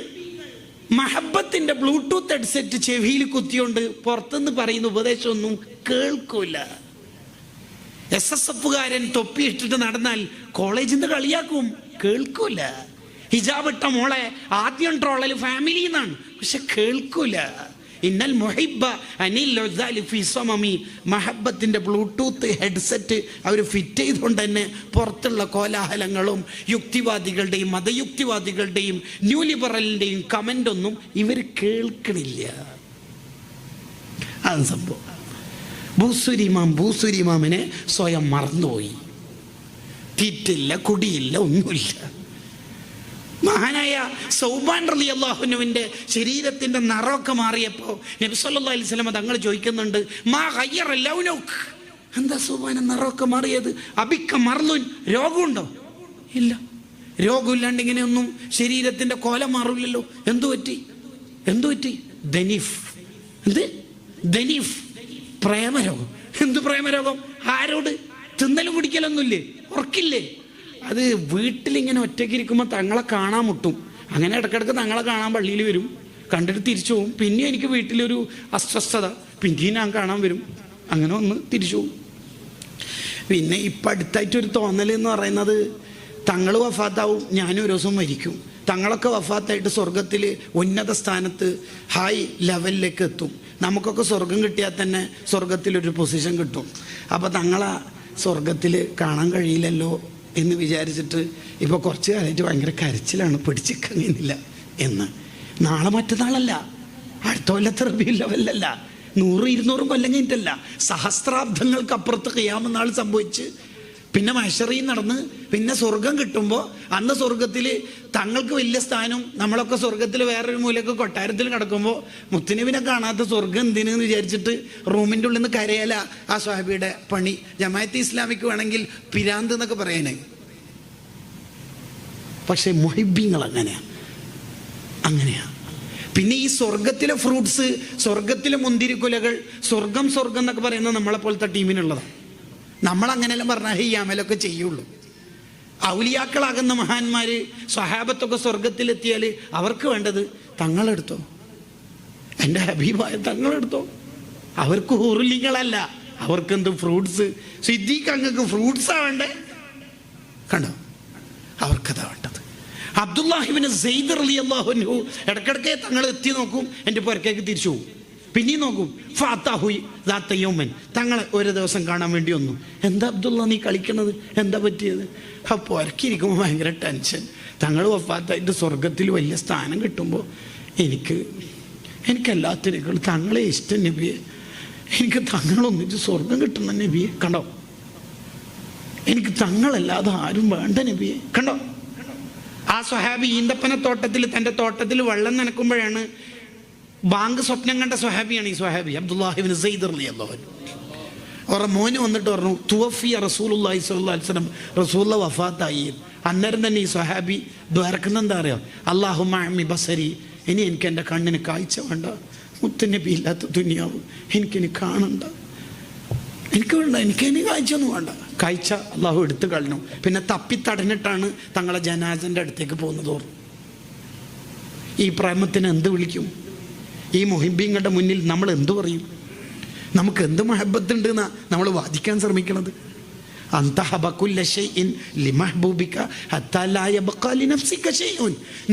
മഹബത്തിന്റെ ബ്ലൂടൂത്ത് ഹെഡ്സെറ്റ് ചെവിയിൽ കുത്തിയോണ്ട് പുറത്തുനിന്ന് പറയുന്ന ഉപദേശമൊന്നും കേൾക്കൂല. SSFകാരൻ തൊപ്പിയിട്ടിട്ട് നടന്നാൽ കോളേജിൽ നിന്ന് കളിയാക്കും, കേൾക്കൂല. ഹിജാബ് ഇട്ട മോളെ ആദ്യം ട്രോളൽ ഫാമിലി എന്നാണ്, പക്ഷെ കേൾക്കൂല. ഇന്നൽ മുഹിബ്ബ അനിൽ ഉദ്ദാലി ഫി സമമി, മഹബത്തിന്റെ ബ്ലൂടൂത്ത് ഹെഡ്സെറ്റ് അവർ ഫിറ്റ് ചെയ്തുകൊണ്ട് തന്നെ പുറത്തുള്ള കോലാഹലങ്ങളും യുക്തിവാദികളുടെയും മതയുക്തിവാദികളുടെയും ന്യൂ ലിബറലിന്റെയും കമന്റ് ഒന്നും ഇവർ കേൾക്കണില്ല. അതാണ് സംഭവം. ഭൂസുരിമാമിനെ സ്വയം മറന്നുപോയി. തീറ്റില്ല, കുടിയില്ല, ഒന്നുമില്ല. മഹാനായ സൗബാൻ റളിയല്ലാഹു അൻഹുവിന്റെ ശരീരത്തിന്റെ നിറമൊക്കെ മാറിയപ്പോൾ നബി സല്ലല്ലാഹു അലൈഹി വസല്ലം തങ്ങൾ ചോദിക്കുന്നുണ്ട്, മാ ഗയ്യറ ലൗനുക്, എന്താ സൗബാൻ നിറമൊക്കെ മാറിയത്? അബിക്ക മർലുൻ, രോഗമുണ്ടോ? ഇല്ല. രോഗമില്ലാണ്ട് ഇങ്ങനെയൊന്നും ശരീരത്തിന്റെ കോലം മാറില്ലല്ലോ. എന്തു പറ്റി? ദനീഫ്. എന്ത് ദനീഫ്? പ്രേമരോഗം. എന്ത് പ്രേമരോഗം? ആരോട്? തിന്നലും കുടിക്കലൊന്നുമില്ലേ? ഉറക്കില്ലേ? അത് വീട്ടിലിങ്ങനെ ഒറ്റയ്ക്കിരിക്കുമ്പോൾ തങ്ങളെ കാണാൻ മുട്ടും. അങ്ങനെ ഇടയ്ക്കിടയ്ക്ക് തങ്ങളെ കാണാൻ പള്ളിയിൽ വരും, കണ്ടിട്ട് തിരിച്ചു പോകും. പിന്നെ എനിക്ക് വീട്ടിലൊരു അസ്വസ്ഥത, പിന്നെയും ഞാൻ കാണാൻ വരും. അങ്ങനെ ഒന്ന് തിരിച്ചു പോകും. പിന്നെ ഇപ്പം അടുത്തായിട്ടൊരു തോന്നൽ എന്ന് പറയുന്നത്, തങ്ങൾ വഫാത്താവും, ഞാനും ഒരു ദിവസം മരിക്കും. തങ്ങളൊക്കെ വഫാത്തായിട്ട് സ്വർഗത്തിൽ ഉന്നത സ്ഥാനത്ത് ഹൈ ലെവലിലേക്ക് എത്തും. നമുക്കൊക്കെ സ്വർഗം കിട്ടിയാൽ തന്നെ സ്വർഗത്തിലൊരു പൊസിഷൻ കിട്ടും. അപ്പം തങ്ങളെ സ്വർഗത്തിൽ കാണാൻ കഴിയില്ലല്ലോ എന്ന് വിചാരിച്ചിട്ട് ഇപ്പോൾ കുറച്ച് കാലമായിട്ട് ഭയങ്കര കരച്ചിലാണ്, പിടിച്ചിക്കങ്ങില്ല എന്ന്. നാളെ മറ്റന്നാളല്ല, അടുത്ത കൊല്ലത്തെ റബീഉൽ അവ്വലല്ല, 100-200 കൊല്ലം കഴിഞ്ഞിട്ടല്ല, സഹസ്രാബ്ദങ്ങൾക്ക് അപ്പുറത്ത് ഖിയാമത്ത് നാൾ സംഭവിച്ച് പിന്നെ മഹ്ശറിൽ നടന്ന് പിന്നെ സ്വർഗം കിട്ടുമ്പോൾ അന്ന് സ്വർഗത്തിൽ തങ്ങൾക്ക് വലിയ സ്ഥാനം, നമ്മളൊക്കെ സ്വർഗത്തിൽ വേറൊരു മൂലക്ക് കൊട്ടാരത്തിൽ കിടക്കുമ്പോൾ മുത്തുനബിനെ കാണാത്ത സ്വർഗം എന്തിനെന്ന് വിചാരിച്ചിട്ട് റൂമിൻ്റെ ഉള്ളിൽ നിന്ന് കരയല ആ സ്വഹാബിയുടെ പണി. ജമാഅത്തെ ഇസ്ലാമിക്ക് വേണമെങ്കിൽ പിരാന്ത് എന്നൊക്കെ പറയാനേ. പക്ഷെ മുഹിബ്ബീങ്ങൾ അങ്ങനെയാ. പിന്നെ ഈ സ്വർഗത്തിലെ ഫ്രൂട്ട്സ്, സ്വർഗത്തിലെ മുന്തിരിക്കുലകൾ, സ്വർഗം എന്നൊക്കെ പറയുന്നത് നമ്മളെ പോലത്തെ ടീമിനുള്ളതാണ്. നമ്മളങ്ങനെല്ലാം പറഞ്ഞാൽ ഈ അമലൊക്കെ ചെയ്യുള്ളൂ. ഔലിയാക്കളാകുന്ന മഹാന്മാര്, സ്വഹാബത്തൊക്കെ സ്വർഗത്തിലെത്തിയാൽ അവർക്ക് വേണ്ടത് തങ്ങളെടുത്തോ, എൻ്റെ ഹബീബായ തങ്ങളെടുത്തോ. അവർക്ക് ഹുറുലിങ്ങളല്ല, അവർക്കെന്ത് ഫ്രൂട്ട്സ്. സിദ്ദീഖ് അങ്ങക്ക് ഫ്രൂട്ട്സാ വേണ്ടേ? കണ്ടോ, അവർക്കതാ വേണ്ടത്. അബ്ദുല്ലാഹി ഇബ്നു സയ്യിദ് റളിയല്ലാഹു അൻഹു ഇടയ്ക്കിടയ്ക്ക് തങ്ങൾ എത്തി നോക്കും, എൻ്റെ പുരക്കേക്ക് തിരിച്ചു പോകും. പിന്നെയും നോക്കും. ഫാത്താഹുയി ദാത്ത യൗമൻ, തങ്ങളെ ഒരു ദിവസം കാണാൻ വേണ്ടി വന്നു. എന്താ അബ്ദുള്ള നീ കളിക്കണത്, എന്താ പറ്റിയത്? അപ്പോൾ ഇറക്കിയിരിക്കുമ്പോൾ ഭയങ്കര ടെൻഷൻ. തങ്ങൾ വഫാത്തായിട്ട് സ്വർഗത്തിൽ വലിയ സ്ഥാനം കിട്ടുമ്പോൾ എനിക്കെല്ലാത്തിനേക്കാൾ തങ്ങളെ ഇഷ്ടം നബിയെ. എനിക്ക് തങ്ങളൊന്നിച്ച് സ്വർഗം കിട്ടണം നബിയെ. കണ്ടോ, എനിക്ക് തങ്ങളല്ലാതെ ആരും വേണ്ട നബിയെ. കണ്ടോ, ആ സ്വഹാബി ഈന്തപ്പനത്തോട്ടത്തിൽ തൻ്റെ തോട്ടത്തിൽ വെള്ളം നനക്കുമ്പോഴാണ് ബാങ്ക് സ്വപ്നം കണ്ട സ്വഹാബിയാണ് ഈ സ്വഹാബി അബ്ദുല്ലാഹി ഇബ്നു സയ്യിദ് റളിയല്ലാഹു അൻഹു. അവരുടെ മോന് വന്നിട്ട് പറഞ്ഞു, തുവഫിയ റസൂലുള്ളാഹി സ്വല്ലല്ലാഹു അലൈഹി വസല്ലം, റസൂലുള്ള വഫാത്തായി. അന്നേരം തന്നെ ഈ സ്വഹാബി ദ്വാരക്കുന്ന എന്താ അറിയാം, അല്ലാഹുമ്മ അഅ്മി ബസരി, ഇനി എനിക്ക് എൻ്റെ കണ്ണിന് കാഴ്ച വേണ്ട, മുത്തുനബി ഇല്ലാത്ത ദുനിയാവ് എനിക്കിനി കാണണ്ട, എനിക്കിനി കാഴ്ചയൊന്നും വേണ്ട. കാഴ്ച അള്ളാഹു എടുത്തു കളഞ്ഞു. പിന്നെ തപ്പിത്തടഞ്ഞിട്ടാണ് തങ്ങളെ ജനാസൻ്റെ അടുത്തേക്ക് പോകുന്നത്. ഈ പ്രേമത്തിന് എന്ത് വിളിക്കും? ഈ മുഹിബ്ബീങ്ങളുടെ മുന്നിൽ നമ്മൾ എന്തു പറയും? നമുക്ക് എന്ത് മഹബത്തുണ്ട് എന്നാ നമ്മൾ വാദിക്കാൻ ശ്രമിക്കണത്?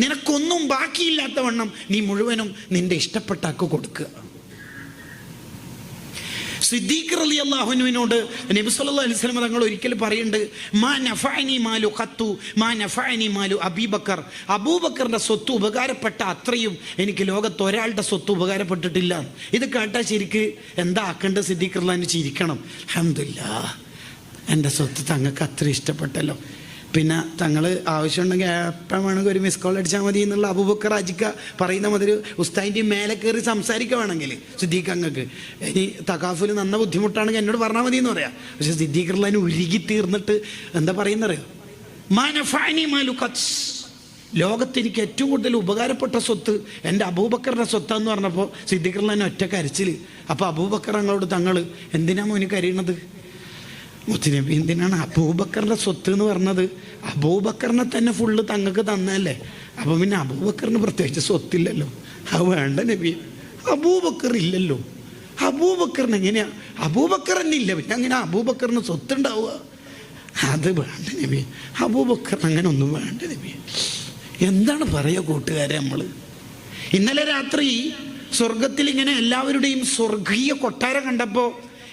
നിനക്കൊന്നും ബാക്കിയില്ലാത്ത വണ്ണം നീ മുഴുവനും നിന്റെ ഇഷ്ടപ്പെട്ട ആക്ക് കൊടുക്കുക. സിദ്ദീഖ് റളിയല്ലാഹു അൻഹുവിനോട് നബി സല്ലല്ലാഹു അലൈഹി വസല്ലം തങ്ങൾ ഒരിക്കൽ പറയുന്നുണ്ട്, മാ നഫഅനി മാലു ഖത്തു മാ നഫഅനി മാലു അബൂബക്കർ. അബൂബക്കറിന്റെ സ്വത്ത് ഉപകാരപ്പെട്ട അത്രയും എനിക്ക് ലോകത്ത് ഒരാളുടെ സ്വത്ത് ഉപകാരപ്പെട്ടിട്ടില്ല. ഇത് കേട്ടാൽ ശരിക്ക് എന്താ ആക്കേണ്ടത്? സിദ്ദീഖ് റളിയല്ലാഹു അൻഹു ചിരിക്കണം. അൽഹംദുലില്ലാഹ്, എൻ്റെ സ്വത്ത് തങ്ങൾക്ക് അത്ര ഇഷ്ടപ്പെട്ടല്ലോ. പിന്നെ തങ്ങൾ ആവശ്യമുണ്ടെങ്കിൽ എപ്പം വേണമെങ്കിൽ ഒരു മിസ് കോൾ അടിച്ചാൽ മതി എന്നുള്ള അബൂബക്കർ അജിക്ക പറയുന്ന മാതിരി ഉസ്താദിൻ്റെ മേലെ കയറി സംസാരിക്കുക വേണമെങ്കിൽ സിദ്ദീഖ് അങ്ങക്ക് ഇനി തകാഫുൽ നന്ന ബുദ്ധിമുട്ടാണെങ്കിൽ എന്നോട് പറഞ്ഞാൽ മതി എന്ന് പറയാം. പക്ഷെ സിദ്ദീഖ് റളിയല്ലാഹു അൻഹു ഉരുകി തീർന്നിട്ട് എന്താ പറയുന്നറിയോ? മാനഫഅനി മാലു ഖത്സ്, ലോകത്ത് എനിക്ക് ഏറ്റവും കൂടുതൽ ഉപകാരപ്പെട്ട സ്വത്ത് എൻ്റെ അബൂബക്കറിൻ്റെ സ്വത്താന്ന് പറഞ്ഞപ്പോൾ സിദ്ദീഖ് റളിയല്ലാഹു അൻഹു ഒറ്റ കരച്ചിൽ. അപ്പോൾ അബൂബക്കർ അങ്ങോട്ട് തങ്ങൾ എന്തിനാ മോന് കരയണത്? മുത്തുനബി എന്തിനാണ് അബൂബക്കറിൻ്റെ സ്വത്ത് എന്ന് പറഞ്ഞത്? അബൂബക്കറിനെ തന്നെ ഫുള്ള് തങ്ങൾക്ക് തന്നല്ലേ. അപ്പം പിന്നെ അബൂബക്കറിന് പ്രത്യേകിച്ച് സ്വത്തില്ലല്ലോ. അത് വേണ്ട നബി, അബൂബക്കർ ഇല്ലല്ലോ. അബൂബക്കറിന് എങ്ങനെയാ? അബൂബക്കർ തന്നെ ഇല്ല, പിന്നെ അങ്ങനെ അബൂബക്കറിന് സ്വത്തുണ്ടാവുക? അത് വേണ്ട നബി, അബൂബക്കറിന് അങ്ങനെ ഒന്നും വേണ്ട നബി. എന്താണ് പറയുക കൂട്ടുകാരെ? നമ്മൾ ഇന്നലെ രാത്രി സ്വർഗത്തിൽ ഇങ്ങനെ എല്ലാവരുടെയും സ്വർഗീയ കൊട്ടാരം കണ്ടപ്പോൾ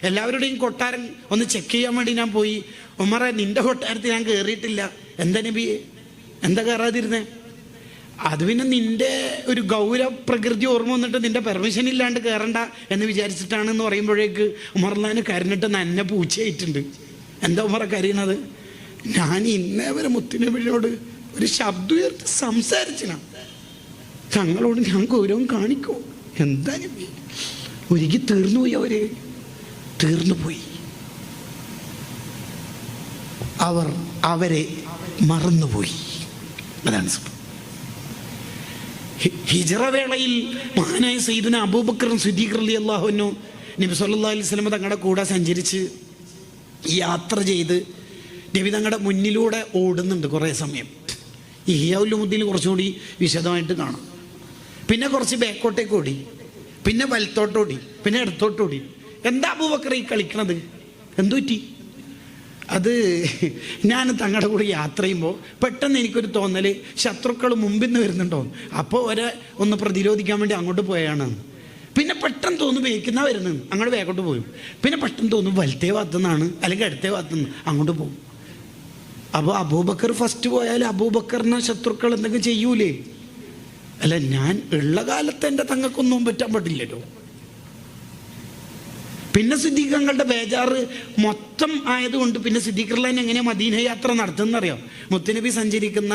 എല്ലാവരുടെയും കൊട്ടാരം ഒന്ന് ചെക്ക് ചെയ്യാൻ വേണ്ടി ഞാൻ പോയി. ഉമറെ, നിന്റെ കൊട്ടാരത്തിൽ ഞാൻ കയറിയിട്ടില്ല. എന്താ നബിയെ, എന്താ കയറാതിരുന്നേ? അത് പിന്നെ നിന്റെ ഒരു ഗൗരവ പ്രകൃതി ഓർമ്മ വന്നിട്ട് നിന്റെ പെർമിഷൻ ഇല്ലാണ്ട് കയറണ്ട എന്ന് വിചാരിച്ചിട്ടാണെന്ന് പറയുമ്പോഴേക്ക് ഉമർലാന് കരഞ്ഞിട്ട് നന്നെ പൂച്ചയായിട്ടുണ്ട്. എന്താ ഉമറെ കരയുന്നത്? ഞാൻ ഇന്നേ വരെ മുത്തുനബിയോട് ഒരു ശബ്ദം ഉയർത്തി സംസാരിച്ചിനാ, തങ്ങളോട് ഞാൻ ഗൗരവം കാണിക്കോ? എന്താ നബി? ഒരുക്കി തീർന്നുപോയി, അവര് തീർന്നുപോയി. അവർ അവരെ മറന്നുപോയി. അതാണ് ഹിജ്റ വേളയിൽ മഹാനായ സയ്യിദുനാ അബൂബക്കർ സിദ്ദീഖ് റളിയല്ലാഹു അൻഹു നബി സല്ലല്ലാഹു അലൈഹി വസല്ലം തങ്ങളുടെ കൂടെ സഞ്ചരിച്ച് യാത്ര ചെയ്ത് നബി തങ്ങളുടെ മുന്നിലൂടെ ഓടുന്നുണ്ട് കുറേ സമയം. ഈ ഇഹ്യാഉൽ കുറച്ചുകൂടി വിശദമായിട്ട് കാണാം. പിന്നെ കുറച്ച് ബാക്കോട്ടേക്ക് ഓടി, പിന്നെ വലത്തോട്ടോടി, പിന്നെ ഇടത്തോട്ടോടി. എന്താ അബൂബക്കർ ഈ കളിക്കണത്? എന്തു പറ്റി? അത് ഞാൻ തങ്ങളുടെ കൂടെ യാത്ര ചെയ്യുമ്പോൾ പെട്ടെന്ന് എനിക്കൊരു തോന്നൽ, ശത്രുക്കൾ മുമ്പിൽ നിന്ന് വരുന്നുണ്ടോ, അപ്പോൾ ഒന്ന് പ്രതിരോധിക്കാൻ വേണ്ടി അങ്ങോട്ട് പോയാണ്. പിന്നെ പെട്ടെന്ന് തോന്നുന്നു വേക്കുന്ന വരുന്നത്, അങ്ങോട്ട് വേഗോട്ട് പോയും. പിന്നെ പെട്ടെന്ന് തോന്നുന്നു വലത്തേ ഭാഗത്തുനിന്നാണ് അല്ലെങ്കിൽ അടുത്തേ ഭാഗത്തുനിന്ന് അങ്ങോട്ട് പോകും. അപ്പോൾ അബൂബക്കർ ഫസ്റ്റ് പോയാൽ അബൂബക്കറിനെ ശത്രുക്കൾ എന്തെങ്കിലും ചെയ്യൂലേ? അല്ല, ഞാൻ ഉള്ള കാലത്ത് എൻ്റെ തങ്ങൾക്കൊന്നും പറ്റാൻ പറ്റില്ലല്ലോ. പിന്നെ സിദ്ദീഖ് തങ്ങളുടെ ബേജാറ് മൊത്തം ആയതുകൊണ്ട് പിന്നെ സിദ്ദീഖ് റളിയല്ലാഹു അൻഹു എങ്ങനെയാണ് മദീന യാത്ര നടത്തുന്നറിയോ? മുത്തുനബി സഞ്ചരിക്കുന്ന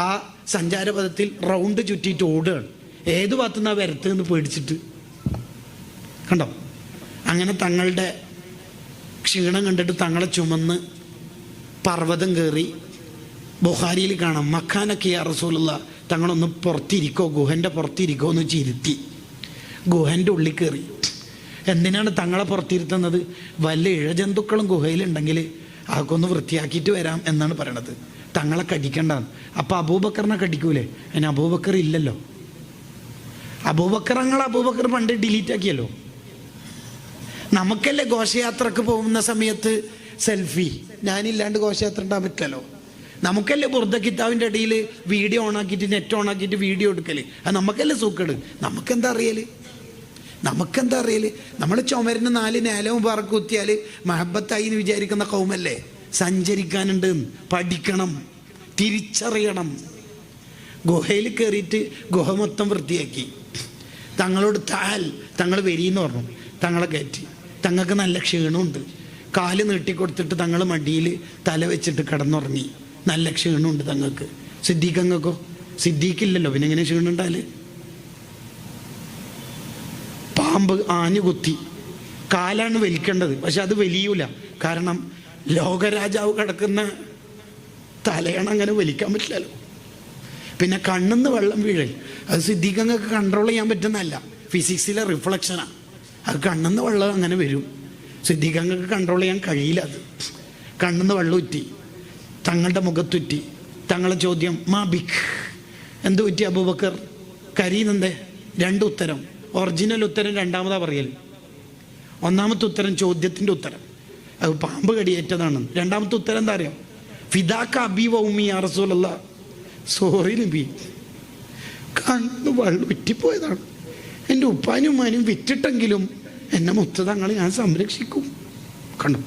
ആ സഞ്ചാരപഥത്തിൽ റൗണ്ട് ചുറ്റിയിട്ട് ഓടുകയാണ്. ഏത് ഭാഗത്തുനിന്നാ വരത്തുനിന്ന് പേടിച്ചിട്ട്. കണ്ടോ? അങ്ങനെ തങ്ങളുടെ ക്ഷീണം കണ്ടിട്ട് തങ്ങളെ ചുമന്ന് പർവ്വതം കയറി. ബുഖാരിയിൽ കാണാം, മക്കാനൊക്കെ യാ റസൂലുള്ളാഹ്, തങ്ങളൊന്ന് പുറത്തിരിക്കോ, ഗുഹൻ്റെ പുറത്തിരിക്കോ എന്ന് വെച്ചിരുത്തി. ഗുഹൻ്റെ ഉള്ളിൽ കയറി. എന്തിനാണ് തങ്ങളെ പുറത്തിരുത്തുന്നത്? വല്ല ഇഴജന്തുക്കളും ഗുഹയിലുണ്ടെങ്കിൽ അതൊക്കെ ഒന്ന് വൃത്തിയാക്കിയിട്ട് വരാം എന്നാണ് പറയണത്. തങ്ങളെ കടിക്കണ്ടാണ്. അപ്പം അബൂബക്കറിനെ കടിക്കൂലേ? അതിന് അബൂബക്കർ ഇല്ലല്ലോ. അബൂബക്കർ പണ്ട് ഡിലീറ്റ് ആക്കിയല്ലോ. നമുക്കല്ലേ ഘോഷയാത്രക്ക് പോകുന്ന സമയത്ത് സെൽഫി, ഞാനില്ലാണ്ട് ഘോഷയാത്ര ഉണ്ടാകാൻ പറ്റില്ലല്ലോ. നമുക്കല്ലേ ബുർദ കിതാബിൻ്റെ ഇടയിൽ വീഡിയോ ഓണാക്കിയിട്ട് നെറ്റ് ഓണാക്കിയിട്ട് വീഡിയോ എടുക്കല്. അത് നമുക്കല്ലേ സൂക്കേട്. നമുക്കെന്താ അറിയല്? നമ്മൾ ചുമരിന് 4 നേലവും പറക്ക് കുത്തിയാൽ മഹബത്തായി എന്ന് വിചാരിക്കുന്ന കൗമല്ലേ? സഞ്ചരിക്കാനുണ്ട്, പഠിക്കണം, തിരിച്ചറിയണം. ഗുഹയിൽ കയറിയിട്ട് ഗുഹ മൊത്തം വൃത്തിയാക്കി. തങ്ങളോട് തങ്ങൾ വരീന്ന് പറഞ്ഞു. തങ്ങളെ കയറ്റി. തങ്ങൾക്ക് നല്ല ക്ഷീണമുണ്ട്. കാല് നീട്ടിക്കൊടുത്തിട്ട് തങ്ങൾ മടിയിൽ തല വെച്ചിട്ട് കിടന്നുറങ്ങി. നല്ല ക്ഷീണമുണ്ട് തങ്ങൾക്ക്. സിദ്ദീഖ് അങ്ങക്കോ? സിദ്ദീഖില്ലല്ലോ, പിന്നെ എങ്ങനെ ക്ഷീണുണ്ടാല്? പാമ്പ് ആഞ്ഞു കുത്തി. കാലാണ് വലിക്കേണ്ടത്, പക്ഷെ അത് വലിയൂല. കാരണം ലോകരാജാവ് കിടക്കുന്ന തലയണ അങ്ങനെ വലിക്കാൻ പറ്റില്ലല്ലോ. പിന്നെ കണ്ണിന്ന് വെള്ളം വീഴൽ, അത് സിദ്ദീഖ് അങ്ങക്ക് കൺട്രോൾ ചെയ്യാൻ പറ്റുന്നതല്ല, ഫിസിക്സിലെ റിഫ്ലക്ഷനാണ്. അത് കണ്ണിന്ന് വെള്ളം അങ്ങനെ വരും. സിദ്ദീഖ് അങ്ങക്ക് കൺട്രോൾ ചെയ്യാൻ കഴിയില്ല. അത് കണ്ണിന്ന് വെള്ളം ഉറ്റി, തങ്ങളുടെ മുഖത്തുറ്റി. തങ്ങളെ ചോദ്യം, മാ ബിക്, എന്ത് പറ്റി അബൂബക്കർ? കരീനെന്തേ? 2 ഉത്തരം. ഒറിജിനൽ ഉത്തരം രണ്ടാമതാ പറയൽ. ഒന്നാമത്തെ ഉത്തരം ചോദ്യത്തിൻ്റെ ഉത്തരം, അത് പാമ്പ് കടിയേറ്റതാണ്. രണ്ടാമത്തെ ഉത്തരം എന്താ അറിയാം? ഫിദാക്ക അബി വ ഉമ്മി യാ റസൂലല്ലാഹ്, സോറി നബി, കണ്ണ് വെള്ളം ഉറ്റിപ്പോയതാണ്. എൻ്റെ ഉപ്പാനും ഉമ്മാനും വിറ്റിട്ടെങ്കിലും എന്നെ മുത്ത് തങ്ങൾ ഞാൻ സംരക്ഷിക്കും. കണ്ടു,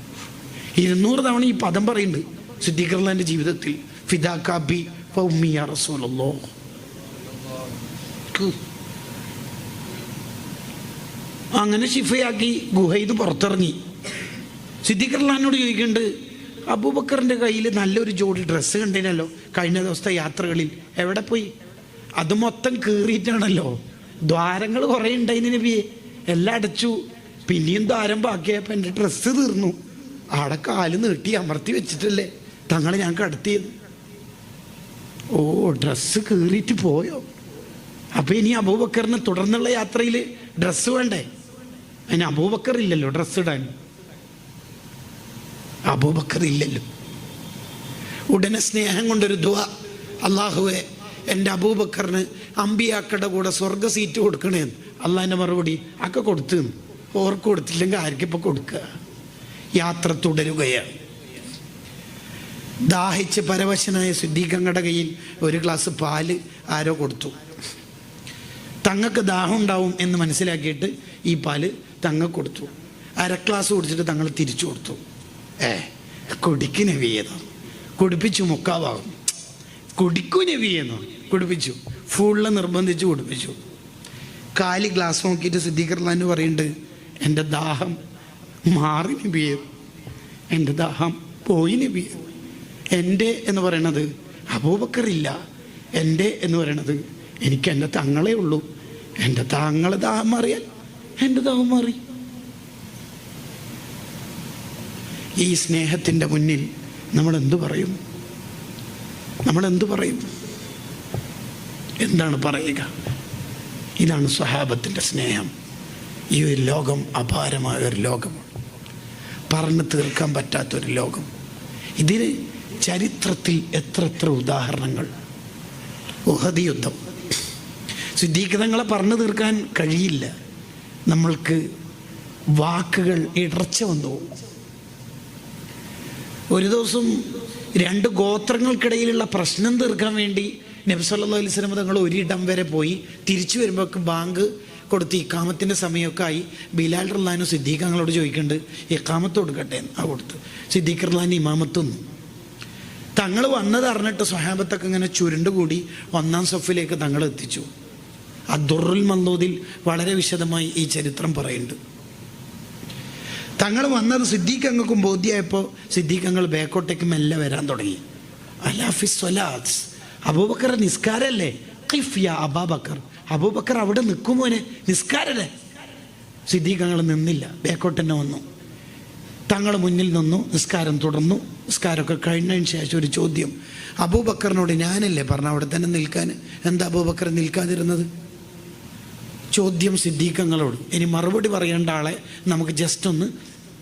200 തവണ ഈ പദം പറയുന്നുണ്ട് സിദ്ദീഖ് റളിയല്ലാഹുവിന്റെ ജീവിതത്തിൽ. ഫിദാകാബി ഫഉമ്മി യാ റസൂലല്ലാഹ്. അങ്ങനെ ഷിഫയാക്കി ഗുഹയിന്ന് പുറത്തിറങ്ങി. സിദ്ദീഖ് റളിയല്ലാഹുവിനോട് ചോദിക്കുന്നുണ്ട്, അബൂബക്കറിൻ്റെ കയ്യിൽ നല്ലൊരു ജോഡി ഡ്രസ്സ് കണ്ടിനല്ലോ കഴിഞ്ഞ ദിവസത്തെ യാത്രകളിൽ, എവിടെ പോയി? അത് മൊത്തം കീറിയിട്ടാണല്ലോ, ദ്വാരങ്ങൾ കുറേ ഉണ്ടായിന് നബിയെ, എല്ലാം അടച്ചു. പിന്നെയും ദ്വാരം ബാക്കിയായപ്പോൾ എൻ്റെ ഡ്രസ്സ് തീർന്നു. അവിടെ കാല് നീട്ടി അമർത്തി വെച്ചിട്ടല്ലേ തങ്ങളെ ഞാൻ കടത്തിയത്. ഓ, ഡ്രസ്സ് കീറിയിട്ട് പോയോ? അപ്പം ഇനി അബൂബക്കറിന് തുടർന്നുള്ള യാത്രയിൽ ഡ്രസ്സ് വേണ്ടേ? അതിന് അബൂബക്കർ ഇല്ലല്ലോ ഡ്രസ്സ് ഇടാൻ, അബൂബക്കർ ഇല്ലല്ലോ. ഉടനെ സ്നേഹം കൊണ്ടൊരു ദുആ, അള്ളാഹുവെ എൻ്റെ അബൂബക്കറിന് അമ്പിയാക്കളുടെ കൂടെ സ്വർഗ സീറ്റ് കൊടുക്കണേന്ന്. അള്ളാഹിൻ്റെ മറുപടി ഒക്കെ കൊടുത്തു. ഓർക്ക് കൊടുത്തില്ലെങ്കിൽ ആർക്കിപ്പോൾ കൊടുക്കുക? യാത്ര തുടരുകയാണ്. ദാഹിച്ച് പരവശനായ സിദ്ദീഖങ്ങളുടെ കയ്യിൽ ഒരു ഗ്ലാസ് പാല് ആരോ കൊടുത്തു. തങ്ങൾക്ക് ദാഹം ഉണ്ടാവും എന്ന് മനസ്സിലാക്കിയിട്ട് ഈ പാല് തങ്ങൾ കൊടുത്തു. 1/2 ഗ്ലാസ് കുടിച്ചിട്ട് തങ്ങൾ തിരിച്ചു കൊടുത്തു. കുടിക്ക് നബിയെന്നോ, കുടിപ്പിച്ചു. മുക്കാവാകും കുടിക്കൂ നബിയെന്നോ, കുടിപ്പിച്ചു. ഫുള്ള് നിർബന്ധിച്ച് കുടിപ്പിച്ചു. കാലി ഗ്ലാസ് നോക്കിയിട്ട് സിദ്ദീഖ് റളിയല്ലാഹു പറയുന്നുണ്ട്, എൻ്റെ ദാഹം മാറി നബിയെ, എൻ്റെ ദാഹം പോയി നബിയെ. എൻ്റെ എന്ന് പറയണത് അബൂബക്കറില്ല, എൻ്റെ എന്ന് പറയണത് എനിക്ക് എൻ്റെ തങ്ങളേ ഉള്ളൂ. എൻ്റെ തങ്ങളെ ദാഹം മാറിയാൽ എൻ്റെ ദാഹം മാറി. ഈ സ്നേഹത്തിൻ്റെ മുന്നിൽ നമ്മളെന്തു പറയും? നമ്മളെന്തു പറയും? എന്താണ് പറയുക? ഇതാണ് സ്വഹാബത്തിൻ്റെ സ്നേഹം. ഈ ഒരു ലോകം അപാരമായ ഒരു ലോകമാണ്, പറഞ്ഞു തീർക്കാൻ പറ്റാത്തൊരു ലോകം. ഇതിന് ചരിത്രത്തിൽ എത്ര ഉദാഹരണങ്ങൾ. ഉഹദ് യുദ്ധം, സിദ്ദീഖ് തങ്ങളെ പറഞ്ഞു തീർക്കാൻ കഴിയില്ല. നമ്മൾക്ക് വാക്കുകൾ ഇടർച്ച വന്നു പോകും. ഒരു ദിവസം 2 ഗോത്രങ്ങൾക്കിടയിലുള്ള പ്രശ്നം തീർക്കാൻ വേണ്ടി നബി സല്ലല്ലാഹു അലൈഹി വസല്ലം തങ്ങൾ ഒരിടം വരെ പോയി. തിരിച്ചു വരുമ്പോഴേക്ക് ബാങ്ക് കൊടുത്ത് ഇഖാമത്തിൻ്റെ സമയമൊക്കെ ആയി. ബിലാൽ റളിയല്ലാഹു സിദ്ദീഖ് തങ്ങളോട് ചോദിക്കുന്നുണ്ട്, ഇഖാമത്ത് കൊടുക്കട്ടെ എന്ന്. ആ കൊടുത്ത്. സിദ്ദീഖ് റളിയല്ലാഹു ഇമാമത്ത് വന്നു. തങ്ങൾ വന്നത് അറിഞ്ഞിട്ട് സ്വഹാബത്തൊക്കെ ഇങ്ങനെ ചുരുണ്ടുകൂടി 1-ാം സഫിലേക്ക് തങ്ങൾ എത്തിച്ചു. അദ്ദുറുൽ മൻദൂദിൽ വളരെ വിശദമായി ഈ ചരിത്രം പറയുന്നുണ്ട്. തങ്ങൾ വന്നത് സിദ്ദീഖ് അങ്ങൾക്കും ബോധ്യമായപ്പോൾ സിദ്ദീഖ് അങ്ങൾ ബേക്കോട്ടേക്ക് മെല്ലെ വരാൻ തുടങ്ങി. അലാഫിസ് സ്വലാത്ത്, അബൂബക്കർ നിസ്കാരല്ലേ? ഖിഫ് യാ അബൂബക്കർ, അബൂബക്കർ അവിടെ നിൽക്കുമോനെ, നിസ്കാരല്ലേ? സിദ്ദീഖ് അങ്ങൾ നിന്നില്ല, ബേക്കോട്ട് തന്നെ വന്നു. തങ്ങൾ മുന്നിൽ നിന്നു, നിസ്കാരം തുടർന്നു. നിസ്കാരമൊക്കെ കഴിഞ്ഞതിന് ശേഷം ഒരു ചോദ്യം അബൂബക്കറിനോട്, ഞാനല്ലേ പറഞ്ഞ അവിടെ തന്നെ നിൽക്കാൻ, എന്താ അബൂബക്കർ നിൽക്കാതിരുന്നത്? ചോദ്യം സിദ്ദീഖ് തങ്ങളോട്. ഇനി മറുപടി പറയേണ്ട ആളെ നമുക്ക് ജസ്റ്റ് ഒന്ന്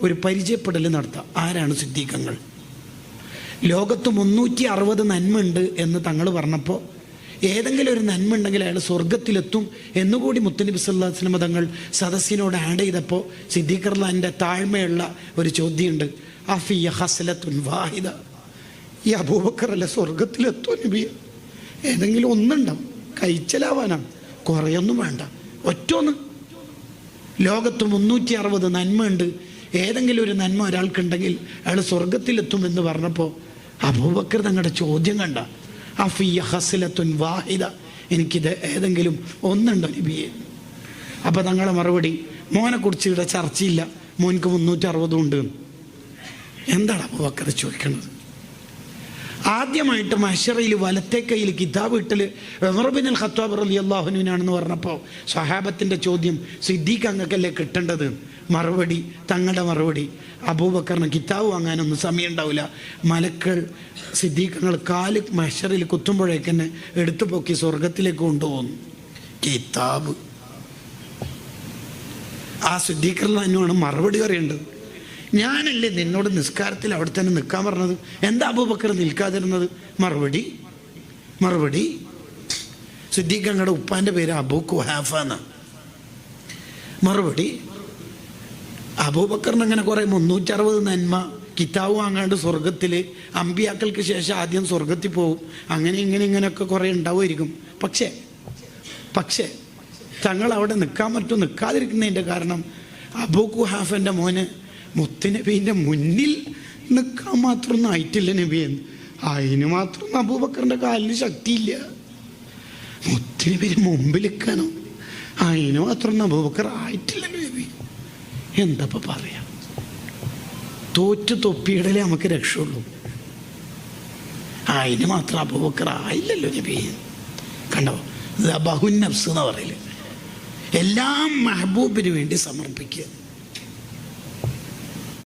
ഒരു പരിചയപ്പെടൽ നടത്താം. ആരാണ് സിദ്ദീഖ് തങ്ങൾ? ലോകത്ത് 360 നന്മ ഉണ്ട് എന്ന് തങ്ങൾ പറഞ്ഞപ്പോൾ ഏതെങ്കിലും ഒരു നന്മ ഉണ്ടെങ്കിൽ അയാൾ സ്വർഗത്തിലെത്തും എന്നുകൂടി മുത്തുനബി സല്ലല്ലാഹു അലൈഹി വസല്ലം തങ്ങൾ സദസ്സിനോട് ആഡ് ചെയ്തപ്പോൾ സിദ്ദീഖ് റളിയല്ലാഹുവിൻ്റെ താഴ്മയുള്ള ഒരു ചോദ്യമുണ്ട്, അഫിയ ഹസ്ലത്തുൻ വാഹിദ, ഈ അബൂബക്കർ അല്ല സ്വർഗത്തിലെത്തും നബിയെ? ഏതെങ്കിലും ഒന്നുണ്ടാവും, കഴിച്ചലാവാനാണ്, കുറേയൊന്നും വേണ്ട, ഒറ്റൊന്ന്. ലോകത്ത് 360 നന്മ ഉണ്ട്, ഏതെങ്കിലും ഒരു നന്മ ഒരാൾക്കുണ്ടെങ്കിൽ അയാൾ സ്വർഗത്തിലെത്തും എന്ന് പറഞ്ഞപ്പോൾ അബൂബക്കർ തങ്ങളുടെ ചോദ്യം കണ്ട, അഫിയ ഹസ്ലത്തുൻ വാഹിദ, എനിക്കിത് ഏതെങ്കിലും ഒന്നുണ്ടോ നബിയെ? അപ്പം തങ്ങളുടെ മറുപടി, മോനെക്കുറിച്ച് ഇവിടെ ചർച്ചയില്ല, മോൻക്ക് 360 ഉണ്ട്. എന്താണ് അബൂബക്കർ ചോദിക്കുന്നത്? ആദ്യമായിട്ട് മഹ്ശറയിൽ വലത്തെ കയ്യിൽ കിതാബ് ഇട്ടൽ ഉമർ ഇബ്നുൽ ഖത്താബ് റളിയല്ലാഹു അൻഹുവിനാണെന്ന് പറഞ്ഞപ്പോൾ സ്വഹാബത്തിൻ്റെ ചോദ്യം, സിദ്ദീഖ് അങ്ങക്കല്ലേ കിട്ടേണ്ടത്? മറുപടി, തങ്ങളുടെ മറുപടി, അബൂബക്കറിന് കിതാബ് വാങ്ങാനൊന്നും സമയം ഉണ്ടാവില്ല, മലക്കൾ സിദ്ദീഖ് തങ്ങൾ കാല് മഹ്ശറിൽ കുത്തുമ്പോഴേക്കന്നെ എടുത്തു പൊക്കി സ്വർഗത്തിലേക്ക് കൊണ്ടുപോകുന്നു. കിതാബ്. ആ സിദ്ദീഖ് റളിയല്ലാഹു മറുപടി പറയേണ്ടത്, ഞാനല്ലേ നിന്നോട് നിസ്കാരത്തിൽ അവിടെ തന്നെ നിൽക്കാൻ പറഞ്ഞത്, എന്താ അബൂബക്കർ നിൽക്കാതിരുന്നത്? മറുപടി സിദ്ദീഖ് തങ്ങളുടെ ഉപ്പാൻ്റെ പേര് അബൂ ഖുഹാഫ എന്നാണ്. മറുപടി, അബൂബക്കറിന് അങ്ങനെ കുറേ 360 നന്മ, കിതാബ് വാങ്ങാണ്ട് സ്വർഗത്തിൽ, അമ്പിയാക്കൾക്ക് ശേഷം ആദ്യം സ്വർഗത്തിൽ പോകും, അങ്ങനെ ഇങ്ങനെയൊക്കെ കുറേ ഉണ്ടാവുമായിരിക്കും. പക്ഷേ തങ്ങൾ അവിടെ നിൽക്കാൻ പറ്റും, നിൽക്കാതിരിക്കുന്നതിൻ്റെ കാരണം അബൂ ഖുഹാഫൻ്റെ മോന് മുത്തുനബീൻ്റെ മുന്നിൽ നിൽക്കാൻ മാത്രമൊന്നും ആയിട്ടില്ല നബിയെന്ന്. അതിന് മാത്രം അബൂബക്കറിൻ്റെ കാലിന് ശക്തിയില്ല. മുത്തുനബിന് മുമ്പിൽ നിൽക്കാനോ അതിന് മാത്രം അബൂബക്കർ ആയിട്ടില്ല നബി. എന്താ പറയാ? തോറ്റു തൊപ്പിയിടലേ നമുക്ക് രക്ഷയുള്ളൂ. അതിന് മാത്രം അബൂബക്കർ ആയില്ലല്ലോ നബി. കണ്ടോ, ബഹുൻ നഫ്സ് എന്ന് പറയല്. എല്ലാം മെഹബൂബിന് വേണ്ടി സമർപ്പിക്കുക.